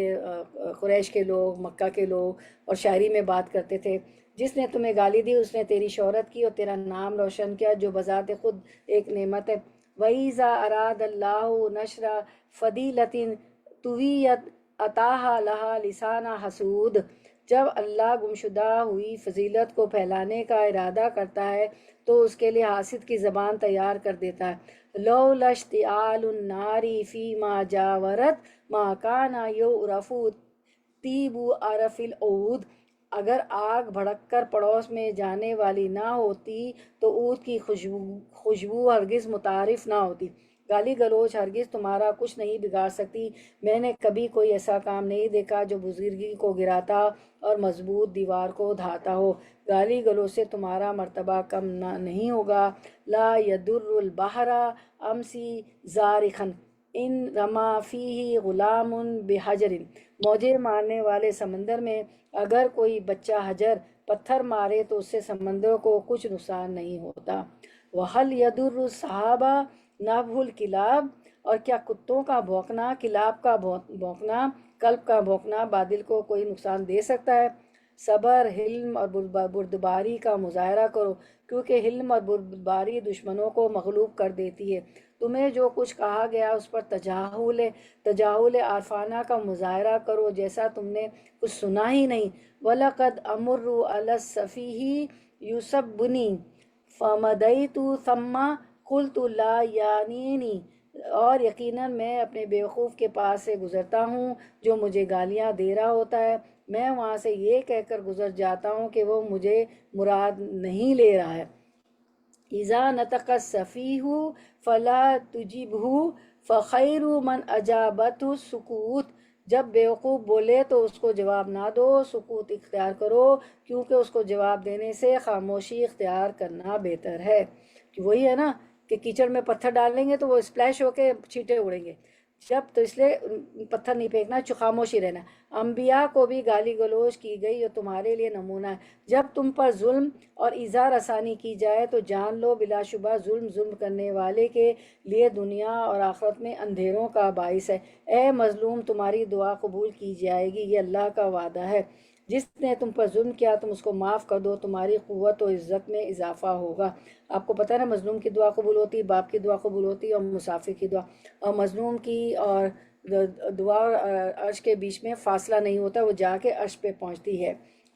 قریش کے لوگ، مکہ کے لوگ، اور شاعری میں بات کرتے تھے۔ جس نے تمہیں گالی دی اس نے تیری شہرت کی اور تیرا نام روشن کیا، جو بذات خود ایک نعمت ہے۔ وَإِذَا أَرَادَ اللَّهُ نَشْرَ فَضِيلَةٍ طُوِّیَتْ أَتَاهَا لَهَا لِسَانَ حَسُودٍ۔ جب اللہ گمشدہ ہوئی فضیلت کو پھیلانے کا ارادہ کرتا ہے تو اس کے لیے حاسد کی زبان تیار کر دیتا ہے۔ لولا اشتعال النار فیما جاورت ما کان یعرف طیب عرف العود۔ اگر آگ بھڑک کر پڑوس میں جانے والی نہ ہوتی تو عود کی خوشبو ہرگز متعارف نہ ہوتی۔ گالی گلوچ ہرگز تمہارا کچھ نہیں بگاڑ سکتی۔ میں نے کبھی کوئی ایسا کام نہیں دیکھا جو بزرگی کو گراتا اور مضبوط دیوار کو دھاتا ہو۔ گالی گلوچ سے تمہارا مرتبہ کم نہیں ہوگا۔ لا يدر البحر امسی زارخن ان رما فیہ غلام بحجر۔ موجیں مارنے والے سمندر میں اگر کوئی بچہ حجر پتھر مارے تو اس سے سمندر کو کچھ نقصان نہیں ہوتا۔ وَهَلْ يَدُرُّ الصَّحَابَ نَبْحُ الْكِلَابِ۔ اور کیا کتوں کا بھونکنا، کلاب کا بھونکنا، کلب کا بھونکنا بادل کو کوئی نقصان دے سکتا ہے؟ صبر، حلم اور بردباری کا مظاہرہ کرو، کیونکہ حلم اور بردباری دشمنوں کو مغلوب کر دیتی ہے۔ تمہیں جو کچھ کہا گیا اس پر تجاہل عارفانہ کا مظاہرہ کرو، جیسا تم نے کچھ سنا ہی نہیں۔ وَلَقَدْ أَمُرُّ عَلَى السَّفِيهِ يُصِبُّنِي فَمَضَيْتُ ثَمَّ قُلْتُ لَا يَعْنِينِي، اور یقیناً میں اپنے بیوقوف کے پاس سے گزرتا ہوں جو مجھے گالیاں دے رہا ہوتا ہے، میں وہاں سے یہ کہہ کر گزر جاتا ہوں کہ وہ مجھے مراد نہیں لے رہا ہے۔ اذا نطق السفیہ فلا تجبہ فخیر من اجابته السکوت، جب بیوقوف بولے تو اس کو جواب نہ دو، سکوت اختیار کرو، کیونکہ اس کو جواب دینے سے خاموشی اختیار کرنا بہتر ہے۔ کہ وہی ہے نا کہ کیچڑ میں پتھر ڈالیں گے تو وہ اسپلیش ہو کے چھینٹے اڑیں گے، جب تو اس لیے پتھر نہیں پھینکنا، خاموشی رہنا۔ انبیاء کو بھی گالی گلوچ کی گئی اور تمہارے لیے نمونہ ہے۔ جب تم پر ظلم اور ایذا رسانی کی جائے تو جان لو بلا شبہ ظلم کرنے والے کے لیے دنیا اور آخرت میں اندھیروں کا باعث ہے۔ اے مظلوم، تمہاری دعا قبول کی جائے گی، یہ اللہ کا وعدہ ہے۔ جس نے تم پر ظلم کیا تم اس کو معاف کر دو، تمہاری قوت و عزت میں اضافہ ہوگا۔ آپ کو پتہ ہے نا مظلوم کی دعا قبول ہوتی ہے، باپ کی دعا قبول ہوتی ہے، اور مسافر کی دعا، اور مظلوم کی اور دعا اور عرش کے بیچ میں فاصلہ نہیں ہوتا، وہ جا کے عرش پہ پہنچتی ہے۔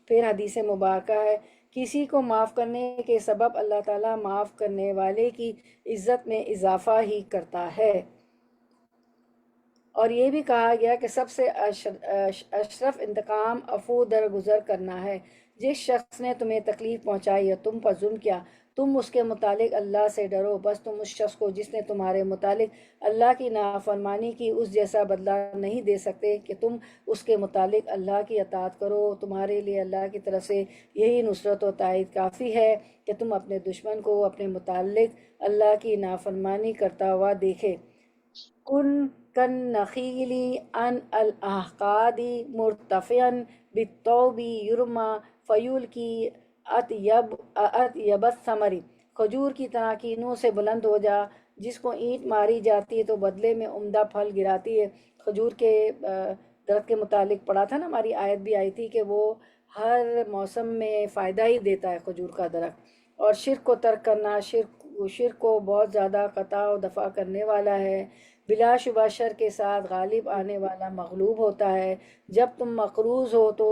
پھر حدیث مبارکہ ہے، کسی کو معاف کرنے کے سبب اللہ تعالیٰ معاف کرنے والے کی عزت میں اضافہ ہی کرتا ہے۔ اور یہ بھی کہا گیا کہ سب سے اشرف انتقام عفو درگزر کرنا ہے۔ جس شخص نے تمہیں تکلیف پہنچائی یا تم پر ظلم کیا، تم اس کے متعلق اللہ سے ڈرو، بس تم اس شخص کو جس نے تمہارے متعلق اللہ کی نافرمانی کی اس جیسا بدلہ نہیں دے سکتے کہ تم اس کے متعلق اللہ کی اطاعت کرو۔ تمہارے لیے اللہ کی طرف سے یہی نصرت و تائید کافی ہے کہ تم اپنے دشمن کو اپنے متعلق اللہ کی نافرمانی کرتا ہوا دیکھے۔ كالنخيل عن الأحقاد مرتفعا بالطوب يرمى فيلقي أطيب الثمر، کھجور کی طرح کینوں سے بلند ہو جا، جس کو اینٹ ماری جاتی ہے تو بدلے میں عمدہ پھل گراتی ہے۔ کھجور کے درخت کے متعلق پڑھا تھا نا، ہماری آیت بھی آئی تھی کہ وہ ہر موسم میں فائدہ ہی دیتا ہے کھجور کا درخت۔ اور شرک کو ترک کرنا، شرک کو بہت زیادہ قطع و دفع کرنے والا ہے۔ بلا شبہ شر کے ساتھ غالب آنے والا مغلوب ہوتا ہے۔ جب تم مقروض ہو تو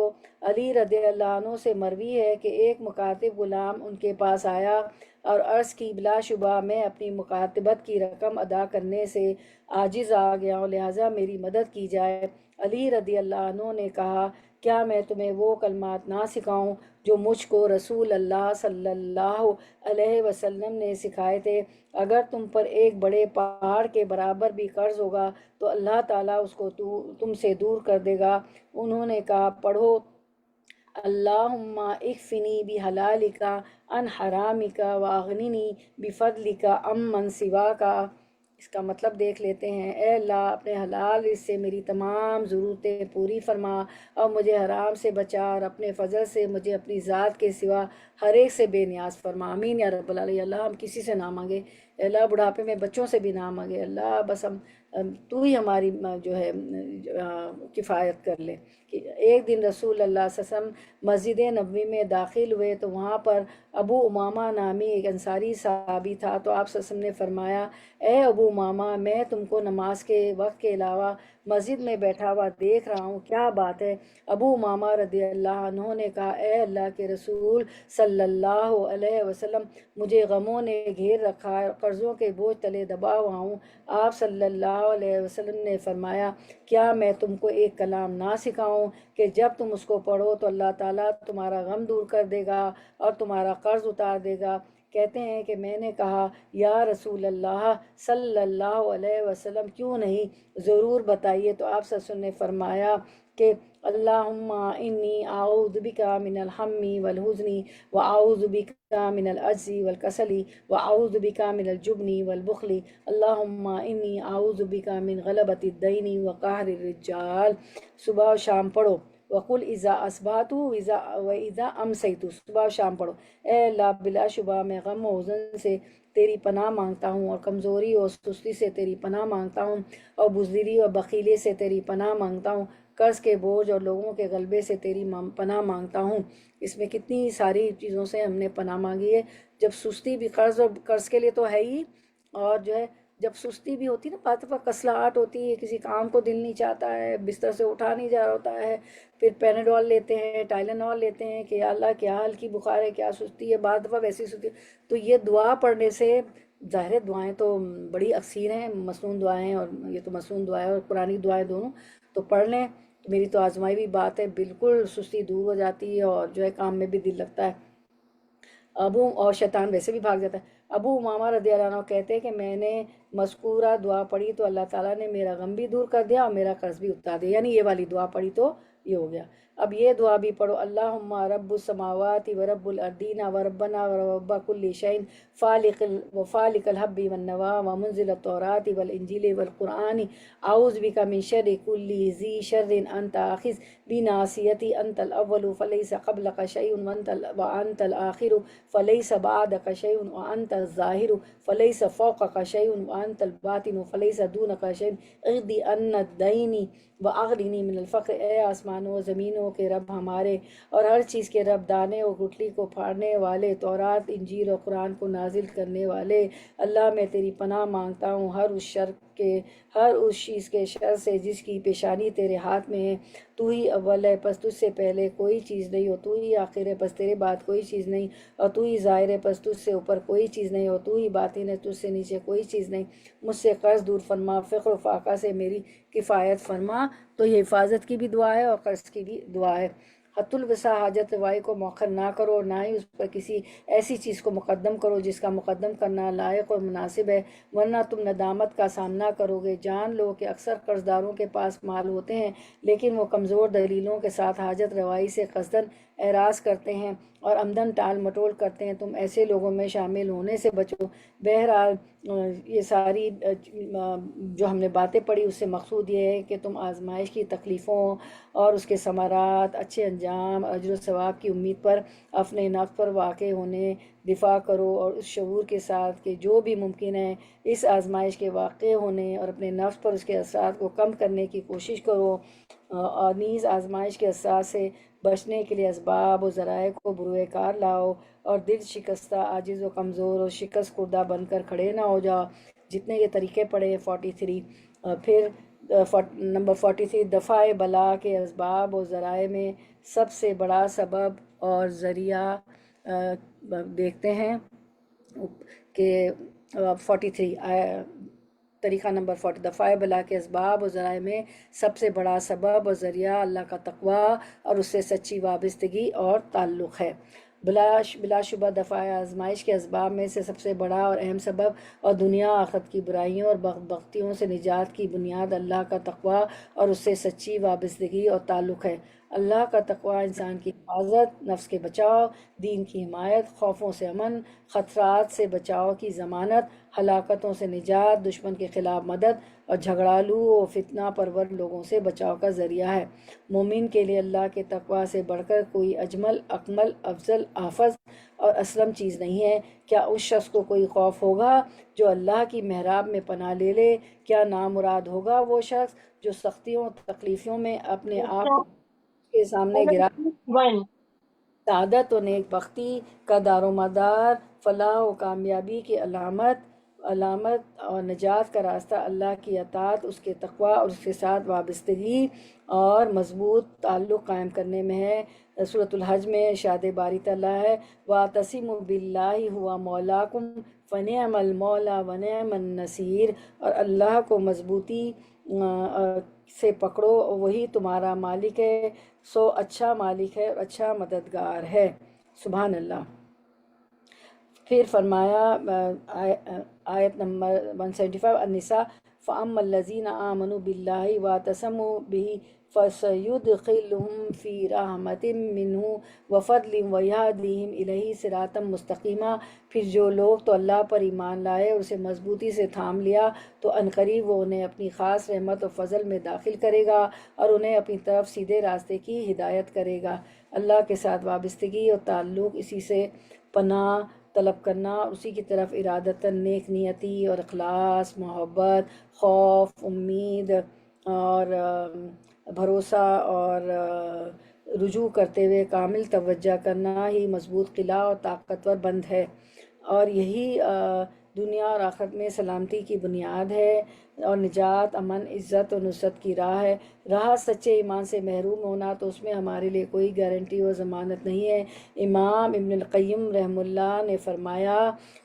علی رضی اللہ عنہ سے مروی ہے کہ ایک مکاتب غلام ان کے پاس آیا اور عرض کی، بلا شبہ میں اپنی مکاتبت کی رقم ادا کرنے سے عاجز آ گیا ہوں، لہٰذا میری مدد کی جائے۔ علی رضی اللہ عنہ نے کہا، کیا میں تمہیں وہ کلمات نہ سکھاؤں جو مجھ کو رسول اللہ صلی اللہ علیہ وسلم نے سکھائے تھے؟ اگر تم پر ایک بڑے پہاڑ کے برابر بھی قرض ہوگا تو اللہ تعالیٰ اس کو تم سے دور کر دے گا۔ انہوں نے کہا، پڑھو، اللہم اکفنی بحلالک عن حرامک واغننی بفضلک عمن سواک۔ اس کا مطلب دیکھ لیتے ہیں۔ اے اللہ، اپنے حلال رزق سے میری تمام ضرورتیں پوری فرما اور مجھے حرام سے بچا، اور اپنے فضل سے مجھے اپنی ذات کے سوا ہر ایک سے بے نیاز فرما۔ آمین یا رب العالمین۔ اللہ، ہم کسی سے نہ مانگے، اللہ بڑھاپے میں بچوں سے بھی نہ مانگے، اللہ بس تو ہی ہماری جو ہے کفایت کر لے۔ ایک دن رسول اللہ صلی اللہ علیہ وسلم مسجد نبوی میں داخل ہوئے تو وہاں پر ابو امامہ نامی ایک انصاری صحابی تھا، تو آپ صلی اللہ علیہ وسلم نے فرمایا، اے ابو امامہ، میں تم کو نماز کے وقت کے علاوہ مسجد میں بیٹھا ہوا دیکھ رہا ہوں، کیا بات ہے؟ ابو امامہ رضی اللہ عنہ نے کہا، اے اللہ کے رسول صلی اللہ علیہ وسلم، مجھے غموں نے گھیر رکھا ہے، قرضوں کے بوجھ تلے دبا ہوا ہوں۔ آپ صلی اللہ علیہ وسلم نے فرمایا، کیا میں تم کو ایک کلام نہ سکھاؤں کہ جب تم اس کو پڑھو تو اللہ تعالیٰ تمہارا غم دور کر دے گا اور تمہارا قرض اتار دے گا؟ کہتے ہیں کہ میں نے کہا، یا رسول اللہ صلی اللہ علیہ وسلم، کیوں نہیں، ضرور بتائیے۔ تو آپ صلی اللہ علیہ وسلم نے فرمایا کہ اللہم انی اعوذ بک من الہم والحزن واعوذ بک من العجز والکسل واعوذ بک من الجبن والبخل، اللہم انی اعوذ بک من غلبۃ الدین وقہر الرجال۔ صبح و شام پڑھو، وقل اذا اصبحت واذا امسیت، صبح و شام پڑھو، اے اللہ، بلا شبہ میں غم و حزن سے تیری پناہ مانگتا ہوں، اور کمزوری اور سستی سے تیری پناہ مانگتا ہوں، اور بزدلی اور بخیلی سے تیری پناہ مانگتا ہوں۔ قرض کے بوجھ اور لوگوں کے غلبے سے تیری پناہ مانگتا ہوں۔ اس میں کتنی ساری چیزوں سے ہم نے پناہ مانگی ہے، جب سستی بھی قرض، اور قرض کے لیے تو ہے ہی، اور جو ہے جب سستی بھی ہوتی ہے نا، بعض دفعہ کسلاہٹ ہوتی ہے، کسی کام کو دل نہیں چاہتا ہے، بستر سے اٹھا نہیں جا رہا ہوتا ہے، پھر پیناڈول لیتے ہیں، ٹائلینول لیتے ہیں کہ یا اللہ کیا ہلکی بخار ہے، کیا سستی ہے، بعض دفعہ ویسی سستی ہے۔ تو یہ دعا پڑھنے سے، ظاہر ہے دعائیں تو بڑی اکثیر ہیں، مسنون دعائیں ہیں، اور یہ تو مسنون دعائیں اور قرآنی دعائیں دونوں، تو پڑھ لیں۔ میری تو آزمائی ہوئی بات ہے، بالکل سستی دور ہو جاتی ہے، اور جو ہے کام میں بھی دل لگتا ہے، اور شیطان ویسے بھی بھاگ جاتا ہے۔ ابو امامہ رضی اللہ عنہ کہتے ہیں کہ میں نے مذکورہ دعا پڑھی تو اللہ تعالیٰ نے میرا غم بھی دور کر دیا اور میرا قرض بھی اتار دیا، یعنی یہ والی دعا پڑھی تو یہ ہو گیا۔ اب یہ دعا بھی پڑھو، اللہم رب السماوات و رب الارضین و ربنا و رب کل شیء فالق الحب والنوا ومنزل التوراۃ والانجیل والقرآن اعوذ بک من شر کل ذی شر انت آخذ بناصیتی انت الاول فلیس قبلک شیء وانت الآخر فلیس بعدک شیء وانت الظاہر فلیس فوقک شیء وانت الباطن فلیس دونک شیء اغدی عنا الدین وَأَغْنِنِي من الفقر۔ اے آسمانوں و زمینوں کے رب ہمارے، اور ہر چیز کے رب، دانے اور گٹھلی کو پھاڑنے والے، تورات انجیل اور قرآن کو نازل کرنے والے، اللہ میں تیری پناہ مانگتا ہوں ہر اس شر کے، ہر اس چیز کے شر سے جس کی پیشانی تیرے ہاتھ میں ہے۔ تو ہی اول ہے، پس تجھ سے پہلے کوئی چیز نہیں، اور تو ہی آخر ہے، پس تیرے بعد کوئی چیز نہیں، اور تو ہی ظاہر ہے، پس تجھ سے اوپر کوئی چیز نہیں، اور تو ہی باطن ہے، تجھ سے نیچے کوئی چیز نہیں۔ مجھ سے قرض دور فرما، فقر و فاقہ سے میری کفایت فرما۔ تو یہ حفاظت کی بھی دعا ہے اور قرض کی بھی دعا ہے۔ حت الوسع حاجت روائی کو مؤخر نہ کرو، اور نہ ہی اس پر کسی ایسی چیز کو مقدم کرو جس کا مقدم کرنا لائق اور مناسب ہے، ورنہ تم ندامت کا سامنا کرو گے۔ جان لو کہ اکثر قرض داروں کے پاس مال ہوتے ہیں، لیکن وہ کمزور دلیلوں کے ساتھ حاجت روائی سے قصداً اعراض کرتے ہیں اور عمدن ٹال مٹول کرتے ہیں۔ تم ایسے لوگوں میں شامل ہونے سے بچو۔ بہرحال یہ ساری جو ہم نے باتیں پڑھی، اس سے مقصود یہ ہے کہ تم آزمائش کی تکلیفوں اور اس کے ثمرات، اچھے انجام، اجر و ثواب کی امید پر اپنے نفس پر واقع ہونے دفاع کرو، اور اس شعور کے ساتھ کہ جو بھی ممکن ہے اس آزمائش کے واقع ہونے اور اپنے نفس پر اس کے اثرات کو کم کرنے کی کوشش کرو، اور نیز آزمائش کے اثرات سے بچنے کے لیے اسباب و ذرائع کو بروئے کار لاؤ، اور دل شکستہ، عاجز و کمزور اور شکست خوردہ بن کر کھڑے نہ ہو جاؤ۔ جتنے یہ طریقے پڑھے 43، پھر نمبر 43، دفع بلا کے اسباب و ذرائع میں سب سے بڑا سبب اور ذریعہ دیکھتے ہیں کہ 43 طریقہ نمبر 40، دفع بلا کے اسباب و ذرائع میں سب سے بڑا سبب اور ذریعہ اللہ کا تقوی اور اس سے سچی وابستگی اور تعلق ہے۔ بلا شبہ دفع آزمائش کے اسباب میں سے سب سے بڑا اور اہم سبب اور دنیا آخرت کی برائیوں اور بدبختیوں سے نجات کی بنیاد اللہ کا تقوی اور اس سے سچی وابستگی اور تعلق ہے۔ اللہ کا تقوی انسان کی حفاظت، نفس کے بچاؤ، دین کی حمایت، خوفوں سے امن، خطرات سے بچاؤ کی ضمانت، ہلاکتوں سے نجات، دشمن کے خلاف مدد، اور جھگڑالو و فتنہ پرور لوگوں سے بچاؤ کا ذریعہ ہے۔ مومن کے لیے اللہ کے تقوی سے بڑھ کر کوئی اجمل، اکمل، افضل، حافظ اور اسلم چیز نہیں ہے۔ کیا اس شخص کو کوئی خوف ہوگا جو اللہ کی محراب میں پناہ لے لے؟ کیا نامراد ہوگا وہ شخص جو سختیوں اور تکلیفوں میں اپنے آپ کو کے سامنے گرا؟ سعادت و نیک بختی کا دار و مدار، فلاح و کامیابی کی علامت اور نجات کا راستہ اللہ کی اطاعت، اس کے تقوی اور اس کے ساتھ وابستگی اور مضبوط تعلق قائم کرنے میں ہے۔ سورۃ الحج میں ارشاد باری تعالیٰ ہے، وَاعْتَصِمُوا بِاللَّهِ هُوَ مَوْلَاكُمْ فَنِعْمَ الْمَوْلَىٰ وَنِعْمَ النَّصِيرُ، اور اللہ کو مضبوطی سے پکڑو، وہی تمہارا مالک ہے، سو اچھا مالک ہے اور اچھا مددگار ہے۔ سبحان اللہ۔ پھر فرمایا آیت نمبر 175 النساء، فَأَمَّا الَّذِينَ آمَنُوا بِاللَّهِ وَاعْتَصَمُوا بِهِ فَسَيُدْخِلُهُمْ فِي رَحْمَةٍ مِّنْهُ وَفَضْلٍ وَيَهْدِيهِمْ إِلَيْهِ صِرَاطًا مُسْتَقِيمًا۔ پھر جو لوگ تو اللہ پر ایمان لائے اور اسے مضبوطی سے تھام لیا، تو عنقریب وہ انہیں اپنی خاص رحمت و فضل میں داخل کرے گا اور انہیں اپنی طرف سیدھے راستے کی ہدایت کرے گا۔ اللہ کے ساتھ وابستگی اور تعلق، اسی سے پناہ طلب کرنا، اسی کی طرف ارادتاً نیک نیتی اور اخلاص، محبت، خوف، امید اور بھروسہ اور رجوع کرتے ہوئے کامل توجہ کرنا ہی مضبوط قلعہ اور طاقتور بند ہے، اور یہی دنیا اور آخرت میں سلامتی کی بنیاد ہے، اور نجات، امن، عزت اور نصرت کی راہ ہے۔ رہا سچے ایمان سے محروم ہونا تو اس میں ہمارے لیے کوئی گارنٹی اور ضمانت نہیں ہے۔ امام ابن القیم رحمہ اللہ نے فرمایا،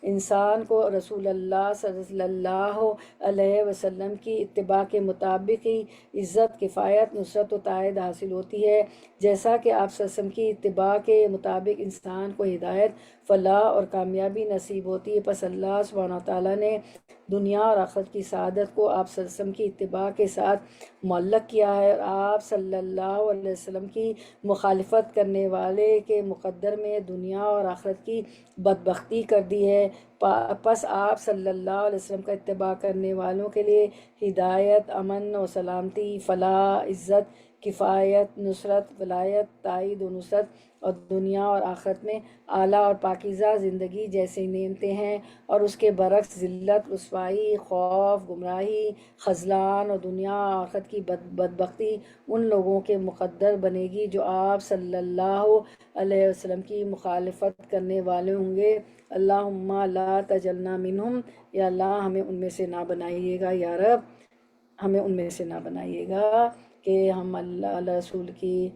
انسان کو رسول اللہ صلی اللہ علیہ وسلم کی اتباع کے مطابق ہی عزت، کفایت، نصرت و تائید حاصل ہوتی ہے، جیسا کہ آپ صلی اللہ علیہ وسلم کی اتباع کے مطابق انسان کو ہدایت، فلاح اور کامیابی نصیب ہوتی ہے۔ پس اللہ سبحانہ وتعالیٰ نے دنیا اور آخرت کی سعادت کو آپ صلی اللہ علیہ وسلم کی اتباع کے ساتھ معلق کیا ہے، اور آپ صلی اللہ علیہ وسلم کی مخالفت کرنے والے کے مقدر میں دنیا اور آخرت کی بدبختی کر دی ہے۔ پس آپ صلی اللہ علیہ وسلم کا اتباع کرنے والوں کے لیے ہدایت، امن و سلامتی، فلاح، عزت، کفایت، نصرت، ولایت، تائید و نصرت، اور دنیا اور آخرت میں اعلیٰ اور پاکیزہ زندگی جیسی نعمتیں ہیں، اور اس کے برعکس ذلت، رسوائی، خوف، گمراہی، خذلان اور دنیا اور آخرت کی بدبختی ان لوگوں کے مقدر بنے گی جو آپ صلی اللہ علیہ وسلم کی مخالفت کرنے والے ہوں گے۔ اللہم لا تجلنا منہم، یا اللہ ہمیں ان میں سے نہ بنائیے گا، یا رب ہمیں ان میں سے نہ بنائیے گا کہ ہم اللہ رسول کی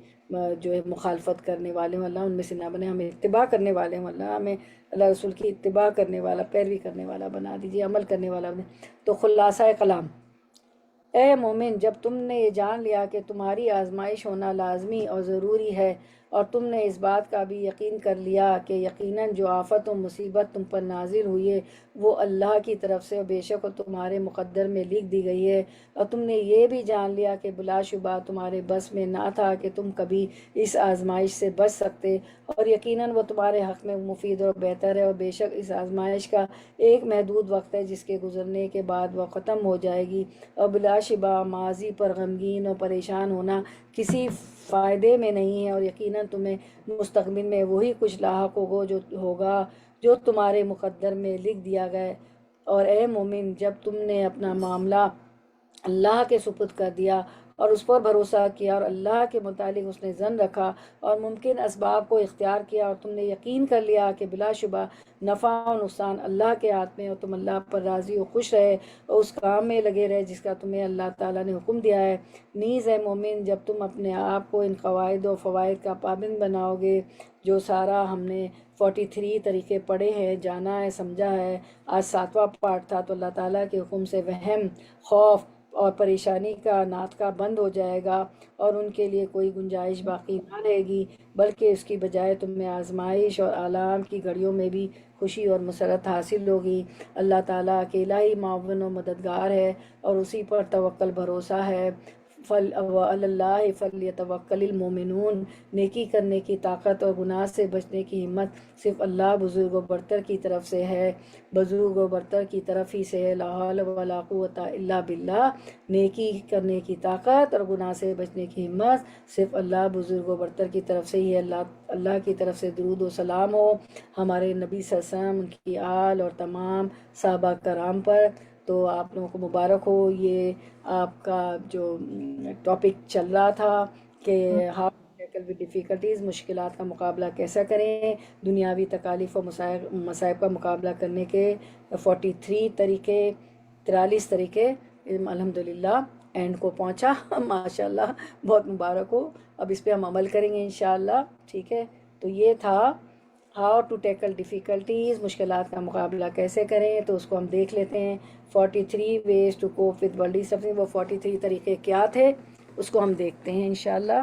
جو ہے مخالفت کرنے والے ہوں، اللہ ان میں سے نہ بنے، ہمیں اتباع کرنے والے ہوں، اللہ ہمیں اللہ رسول کی اتباع کرنے والا، پیروی کرنے والا بنا دیجیے، عمل کرنے والا بنا۔ تو خلاصہ کلام، اے مومن، جب تم نے یہ جان لیا کہ تمہاری آزمائش ہونا لازمی اور ضروری ہے، اور تم نے اس بات کا بھی یقین کر لیا کہ یقیناً جو آفت و مصیبت تم پر نازل ہوئی ہے وہ اللہ کی طرف سے، اور بے شک وہ تمہارے مقدر میں لکھ دی گئی ہے، اور تم نے یہ بھی جان لیا کہ بلا شبہ تمہارے بس میں نہ تھا کہ تم کبھی اس آزمائش سے بچ سکتے، اور یقیناً وہ تمہارے حق میں مفید اور بہتر ہے، اور بے شک اس آزمائش کا ایک محدود وقت ہے جس کے گزرنے کے بعد وہ ختم ہو جائے گی، اور بلا شبہ ماضی پر غمگین اور پریشان ہونا کسی فائدے میں نہیں ہے، اور یقیناً تمہیں مستقبل میں وہی کچھ لاحق ہوگا جو تمہارے مقدر میں لکھ دیا گیا۔ اور اے مومن، جب تم نے اپنا معاملہ اللہ کے سپرد کر دیا اور اس پر بھروسہ کیا، اور اللہ کے متعلق اس نے ظن رکھا اور ممکن اسباب کو اختیار کیا، اور تم نے یقین کر لیا کہ بلا شبہ نفع و نقصان اللہ کے ہاتھ میں، اور تم اللہ پر راضی و خوش رہے اور اس کام میں لگے رہے جس کا تمہیں اللہ تعالیٰ نے حکم دیا ہے۔ نیز اے مومن، جب تم اپنے آپ کو ان قواعد و فوائد کا پابند بناؤ گے جو سارا ہم نے 43 طریقے پڑھے ہیں، جانا ہے، سمجھا ہے، آج 7واں پارٹ تھا، تو اللہ تعالیٰ کے حکم سے وہم، خوف اور پریشانی کا ناطقہ بند ہو جائے گا، اور ان کے لیے کوئی گنجائش باقی نہ رہے گی، بلکہ اس کی بجائے تمہیں آزمائش اور آلام کی گھڑیوں میں بھی خوشی اور مسرت حاصل ہوگی۔ اللہ تعالیٰ اکیلا ہی معاون و مددگار ہے، اور اسی پر توکل بھروسہ ہے۔ وَعَلَى اللَّهِ فَلْيَتَوَكَّلِ الْمُؤْمِنُونَ، نیکی کرنے کی طاقت اور گناہ سے بچنے کی ہمت صرف اللہ بزرگ و برتر کی طرف سے ہے، بزرگ و برتر کی طرف ہی سے ہے۔ لا حول ولا قوت الا باللہ، نیکی کرنے کی طاقت اور گناہ سے بچنے کی ہمت صرف اللہ بزرگ و برتر کی طرف سے ہی ہے۔ اللہ کی طرف سے درود و سلام ہو ہمارے نبی صلی اللہ علیہ وسلم، ان کی آل اور تمام صحابہ کرام پر۔ تو آپ لوگوں کو مبارک ہو۔ یہ آپ کا جو ٹاپک چل رہا تھا کہ ہاؤ ٹیکل ود ڈیفیکلٹیز، مشکلات کا مقابلہ کیسا کریں، دنیاوی تکالیف و مصائب کا مقابلہ کرنے کے 43 طریقے، 43 طریقے، الحمدللہ اینڈ کو پہنچا ماشاءاللہ، بہت مبارک ہو۔ اب اس پہ ہم عمل کریں گے انشاءاللہ، ٹھیک ہے۔ تو یہ تھا ہاؤ ٹو ٹیکل ڈیفیکلٹیز، مشکلات کا مقابلہ کیسے کریں، تو اس کو ہم دیکھ لیتے ہیں۔ 43 ways to cope with worldly suffering, وہ 43 طریقے کیا تھے اس کو ہم دیکھتے ہیں انشاءاللہ۔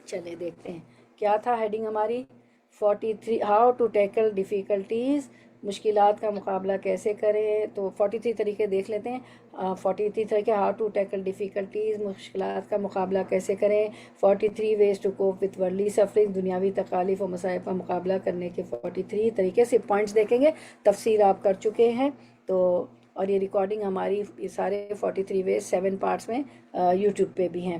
چلے دیکھتے ہیں کیا تھا ہیڈنگ ہماری 43، ہاؤ ٹو ٹیکل ڈیفیکلٹیز، مشکلات کا مقابلہ کیسے کریں۔ تو 43 طریقے دیکھ لیتے ہیں۔ 43 طریقے ہاؤ ٹو ٹیکل ڈیفیکلٹیز، مشکلات کا مقابلہ کیسے کریں۔ 43 ways to cope with worldly suffering, دنیاوی تکالیف و مصائب کا مقابلہ کرنے کے 43 طریقے سے پوائنٹس دیکھیں گے، تفسیر آپ کر چکے ہیں تو، اور یہ ریکارڈنگ ہماری یہ سارے 43 ویز 7 پارٹس میں یوٹیوب پہ بھی ہیں۔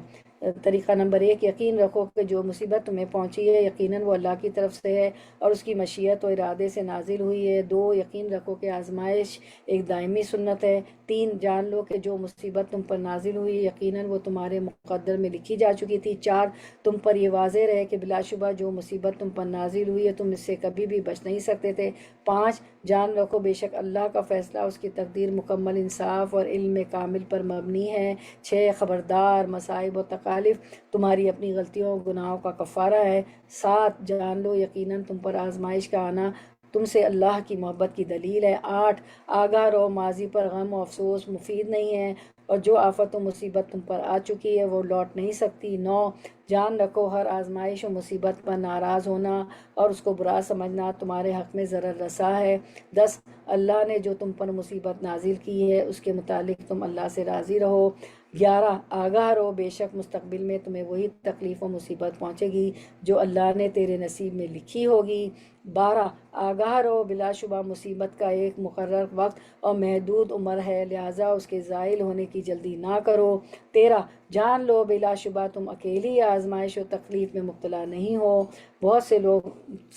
طریقہ نمبر 1، یقین رکھو کہ جو مصیبت تمہیں پہنچی ہے یقیناً وہ اللہ کی طرف سے ہے اور اس کی مشیت و ارادے سے نازل ہوئی ہے۔ 2، یقین رکھو کہ آزمائش ایک دائمی سنت ہے۔ 3، جان لو کہ جو مصیبت تم پر نازل ہوئی یقیناً وہ تمہارے مقدر میں لکھی جا چکی تھی۔ 4، تم پر یہ واضح رہے کہ بلا شبہ جو مصیبت تم پر نازل ہوئی ہے تم اس سے کبھی بھی بچ نہیں سکتے تھے۔ 5، جان رکھو بے شک اللہ کا فیصلہ، اس کی تقدیر مکمل انصاف اور علم کامل پر مبنی ہے۔ 6، خبردار، مصائب و تکالیف تمہاری اپنی غلطیوں اور گناہوں کا کفارہ ہے۔ 7، جان لو یقیناً تم پر آزمائش کا آنا تم سے اللہ کی محبت کی دلیل ہے۔ 8، آگاہ رہو ماضی پر غم و افسوس مفید نہیں ہے اور جو آفت و مصیبت تم پر آ چکی ہے وہ لوٹ نہیں سکتی۔ 9، جان رکھو ہر آزمائش و مصیبت پر ناراض ہونا اور اس کو برا سمجھنا تمہارے حق میں ضرر رسا ہے۔ 10، اللہ نے جو تم پر مصیبت نازل کی ہے اس کے متعلق تم اللہ سے راضی رہو۔ 11، آگاہ رہو بے شک مستقبل میں تمہیں وہی تکلیف و مصیبت پہنچے گی جو اللہ نے تیرے نصیب میں لکھی ہوگی۔ 12، آگاہ رہو بلا شبہ مصیبت کا ایک مقرر وقت اور محدود عمر ہے، لہٰذا اس کے زائل ہونے کی جلدی نہ کرو۔ 13، جان لو بلا شبہ تم اکیلی آزمائش و تکلیف میں مبتلا نہیں ہو، بہت سے لوگ،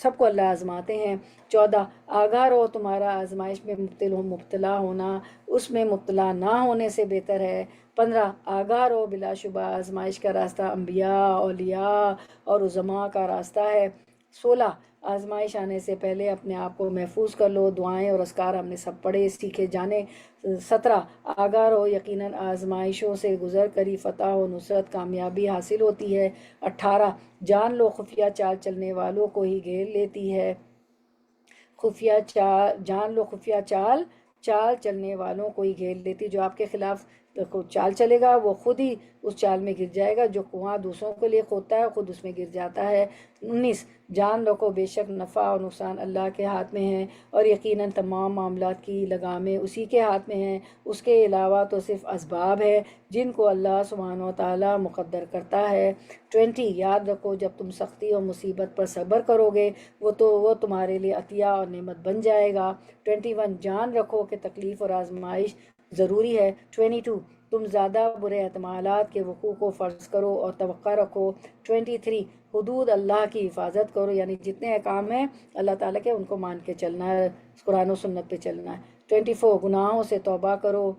سب کو اللہ آزماتے ہیں۔ 14، آگاہ رہو تمہارا آزمائش میں مبتلا ہونا اس میں مبتلا نہ ہونے سے بہتر ہے۔ 15، آگاہ رہو بلا شبہ آزمائش کا راستہ انبیاء، اولیاء اور عظماء کا راستہ ہے۔ 16، آزمائش آنے سے پہلے اپنے آپ کو محفوظ کر لو، دعائیں اور اذکار ہم نے سب پڑھے سیکھے جانے۔ 17، آگاہ رہو یقیناً آزمائشوں سے گزر کر ہی فتح و نصرت کامیابی حاصل ہوتی ہے۔ 18، جان لو خفیہ چال چلنے والوں کو ہی گھیر لیتی ہے، جان لو خفیہ چال چلنے والوں کو ہی گھیر لیتی، جو آپ کے خلاف چال چلے گا وہ خود ہی اس چال میں گر جائے گا، جو کنواں دوسروں کے لیے کھودتا ہے خود اس میں گر جاتا ہے۔ 19، جان رکھو بے شک نفع اور نقصان اللہ کے ہاتھ میں ہے اور یقیناً تمام معاملات کی لگامیں اسی کے ہاتھ میں ہیں، اس کے علاوہ تو صرف اسباب ہے جن کو اللہ سبحانہ و تعالیٰ مقدر کرتا ہے۔ 20، یاد رکھو جب تم سختی اور مصیبت پر صبر کرو گے وہ تمہارے لیے عطیہ اور نعمت بن جائے گا۔ 21، جان رکھو کہ تکلیف اور آزمائش ضروری ہے۔ 22، تم زیادہ برے احتمالات کے وقوع کو فرض کرو اور توقع رکھو۔ 23، حدود اللہ کی حفاظت کرو، یعنی جتنے احکام ہیں اللہ تعالیٰ کے ان کو مان کے چلنا ہے، قرآن و سنت پہ چلنا ہے۔ 24، گناہوں سے توبہ کرو۔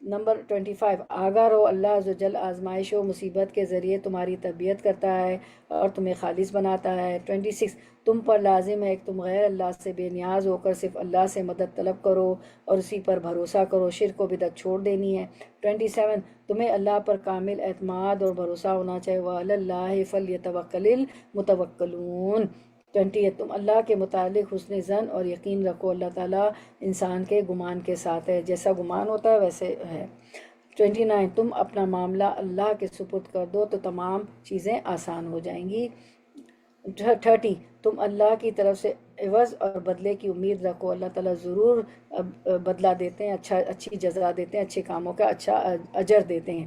نمبر 25، آگاہ رہو اللہ عز و جل آزمائش و مصیبت کے ذریعے تمہاری تربیت کرتا ہے اور تمہیں خالص بناتا ہے۔ 26، تم پر لازم ہے کہ تم غیر اللہ سے بے نیاز ہو کر صرف اللہ سے مدد طلب کرو اور اسی پر بھروسہ کرو، شرک و بدعت چھوڑ دینی ہے۔ 27، تمہیں اللہ پر کامل اعتماد اور بھروسہ ہونا چاہیے، وَعَلَى اللَّهِ فَلْيَتَوَكَّلِ الْمُتَوَكِّلُونَ۔ 28، تم اللہ کے متعلق حسن ظن اور یقین رکھو، اللہ تعالیٰ انسان کے گمان کے ساتھ ہے، جیسا گمان ہوتا ہے ویسے ہے۔ 29، تم اپنا معاملہ اللہ کے سپرد کر دو تو تمام چیزیں آسان ہو جائیں گی۔ 30، تم اللہ کی طرف سے عوض اور بدلے کی امید رکھو، اللہ تعالیٰ ضرور بدلہ دیتے ہیں، اچھی جزا دیتے ہیں، اچھے کاموں کا اچھا اجر دیتے ہیں۔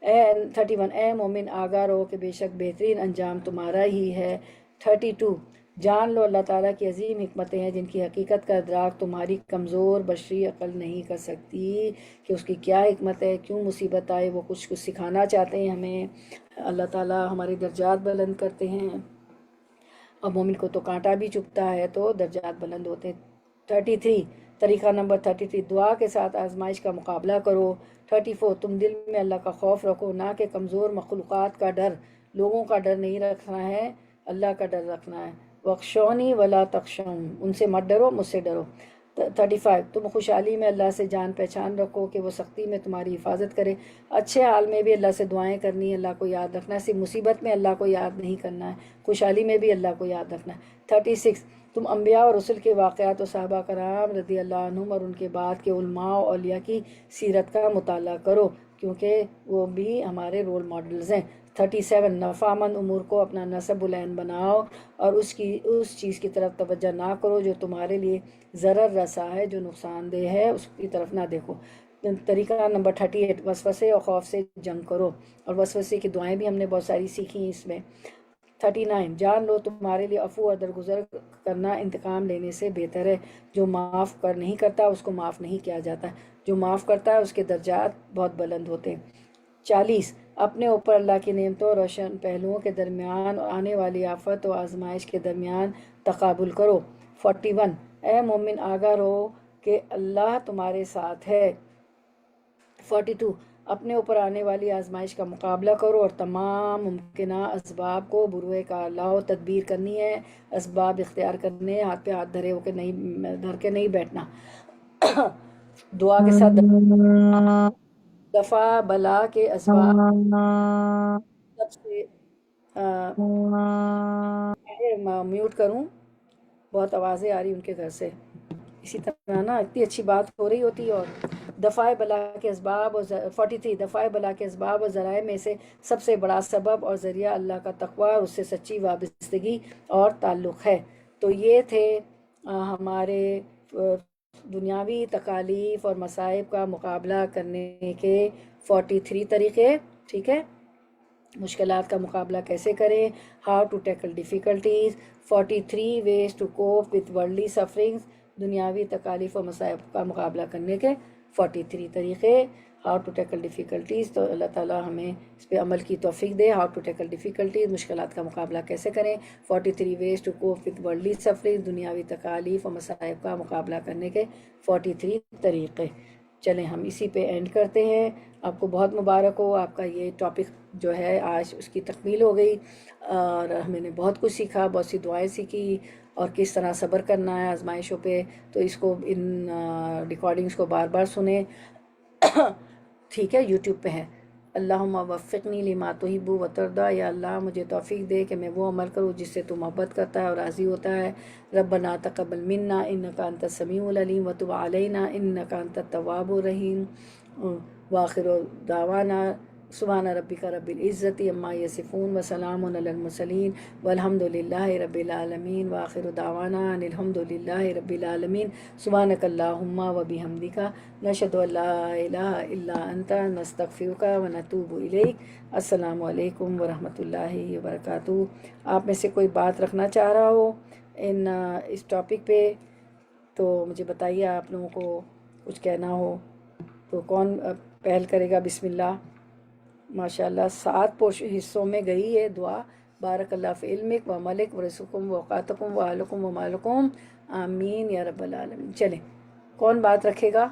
31، اے مومن آگاہ رہو کہ بے شک بہترین انجام تمہارا ہی ہے۔ 32، جان لو اللہ تعالیٰ کی عظیم حکمتیں ہیں جن کی حقیقت کا ادراک تمہاری کمزور بشری عقل نہیں کر سکتی کہ اس کی کیا حکمت ہے، کیوں مصیبت آئے، وہ کچھ سکھانا چاہتے ہیں ہمیں۔ اللہ تعالیٰ ہمارے درجات بلند کرتے ہیں اور مومن کو تو کانٹا بھی چبھتا ہے تو درجات بلند ہوتے ہیں۔ 33، طریقہ نمبر 33، دعا کے ساتھ آزمائش کا مقابلہ کرو۔ 34، تم دل میں اللہ کا خوف رکھو، نہ کہ کمزور مخلوقات کا ڈر، لوگوں کا ڈر نہیں رکھنا ہے، اللہ کا ڈر رکھنا ہے۔ وَاخْشَوْنِی وَلَا تَخْشَوْنِ، ان سے مت ڈرو، مجھ سے ڈرو۔ 35، تم خوشحالی میں اللہ سے جان پہچان رکھو کہ وہ سختی میں تمہاری حفاظت کرے، اچھے حال میں بھی اللہ سے دعائیں کرنی، اللہ کو یاد رکھنا ہے، صرف مصیبت میں اللہ کو یاد نہیں کرنا ہے، خوشحالی میں بھی اللہ کو یاد رکھنا ہے۔ 36، تم انبیاء اور رسل کے واقعات و صحابہ کرام رضی اللہ عنہم اور ان کے بعد کے علماء و اولیاء کی سیرت کا مطالعہ کرو کیونکہ وہ بھی ہمارے رول ماڈلز ہیں۔ 37، نفع مند امور کو اپنا نصب العین بناؤ اور اس چیز کی طرف توجہ نہ کرو جو تمہارے لیے ضرر رسا ہے، جو نقصان دہ ہے اس کی طرف نہ دیکھو۔ طریقہ نمبر 38، وسوسے اور خوف سے جنگ کرو، اور وسوسے کی دعائیں بھی ہم نے بہت ساری سیکھی ہیں اس میں۔ 39، جان لو تمہارے لیے عفو اور درگزر کرنا انتقام لینے سے بہتر ہے، جو معاف نہیں کرتا اس کو معاف نہیں کیا جاتا، جو معاف کرتا ہے اس کے درجات بہت بلند ہوتے ہیں۔ 40، اپنے اوپر اللہ کی نعمتوں اور روشن پہلوؤں کے درمیان اور آنے والی آفت و آزمائش کے درمیان تقابل کرو۔ 41 اے مومن آگاہ رہو کہ اللہ تمہارے ساتھ ہے۔ 42 اپنے اوپر آنے والی آزمائش کا مقابلہ کرو اور تمام ممکنہ اسباب کو بروئے کا لاؤ، تدبیر کرنی ہے، اسباب اختیار کرنے ہیں، ہاتھ پہ ہاتھ دھر کے نہیں بیٹھنا۔ دعا کے ساتھ دفع بلا کے اسباب سب سے میوٹ کروں، بہت آوازیں آ رہی ان کے گھر سے، اسی طرح نا اتنی اچھی بات ہو رہی ہوتی ہے۔ اور دفع بلا کے اسباب اور 43 دفع بلا کے اسباب اور ذرائع میں سے سب سے بڑا سبب اور ذریعہ اللہ کا تقوی، اس سے سچی وابستگی اور تعلق ہے۔ تو یہ تھے ہمارے دنیاوی تکالیف اور مصائب کا مقابلہ کرنے کے 43 طریقے، ٹھیک ہے، مشکلات کا مقابلہ کیسے کریں، how to tackle difficulties, 43 ways to cope with worldly sufferings, دنیاوی تکالیف و مصائب کا مقابلہ کرنے کے 43 طریقے، ہاؤ ٹو ٹیکل ڈیفیکلٹیز۔ تو اللہ تعالیٰ ہمیں اس پہ عمل کی توفیق دے۔ ہاؤ ٹو ٹیکل ڈیفیکلٹیز، مشکلات کا مقابلہ کیسے کریں، 43 ways to cope with worldly sufferings, دنیاوی تکالیف و مصائب کا مقابلہ کرنے کے 43 طریقے۔ چلیں ہم اسی پہ اینڈ کرتے ہیں۔ آپ کو بہت مبارک ہو، آپ کا یہ ٹاپک جو ہے آج اس کی تکمیل ہو گئی، اور ہمیں نے بہت کچھ سیکھا، بہت سی دعائیں سیکھی، اور کس طرح صبر کرنا ہے آزمائشوں پہ۔ تو اس کو ان ریکارڈنگز کو بار بار سنیں، ٹھیک ہے، یوٹیوب پہ ہے۔ اللہم وفقنی لما تحب و ترضی، یا اللہ مجھے توفیق دے کہ میں وہ عمل کروں جس سے تو محبت کرتا ہے اور راضی ہوتا ہے۔ ربنا تقبل منا انک انت السمیع العلیم وتب علینا انک انت التواب الرحیم، وآخر دعوانا سبحان ربک رب العزت عما یصفون وسلام علی المرسلین والحمد للہ رب العالمین، وآخر دعوانا ان الحمد للہ رب العالمین۔ سبحانک اللہم وبحمدک، نشہد ان لا الہ الا انت، نستغفرک ونتوب الیک۔ السلام علیکم ورحمۃ اللہ وبرکاتہ۔ آپ میں سے کوئی بات رکھنا چاہ رہا ہو اس ٹاپک پہ تو مجھے بتائیے، آپ لوگوں کو کچھ کہنا ہو تو کون پہل کرے گا؟ بسم اللہ۔ ماشاءاللہ 7 حصوں میں گئی ہے دعا۔ بارک اللہ فی علمک و عملک و رزقکم و اوقاتکم و اہلکم و مالکم، آمین یا رب العالمین۔ چلیں کون بات رکھے گا؟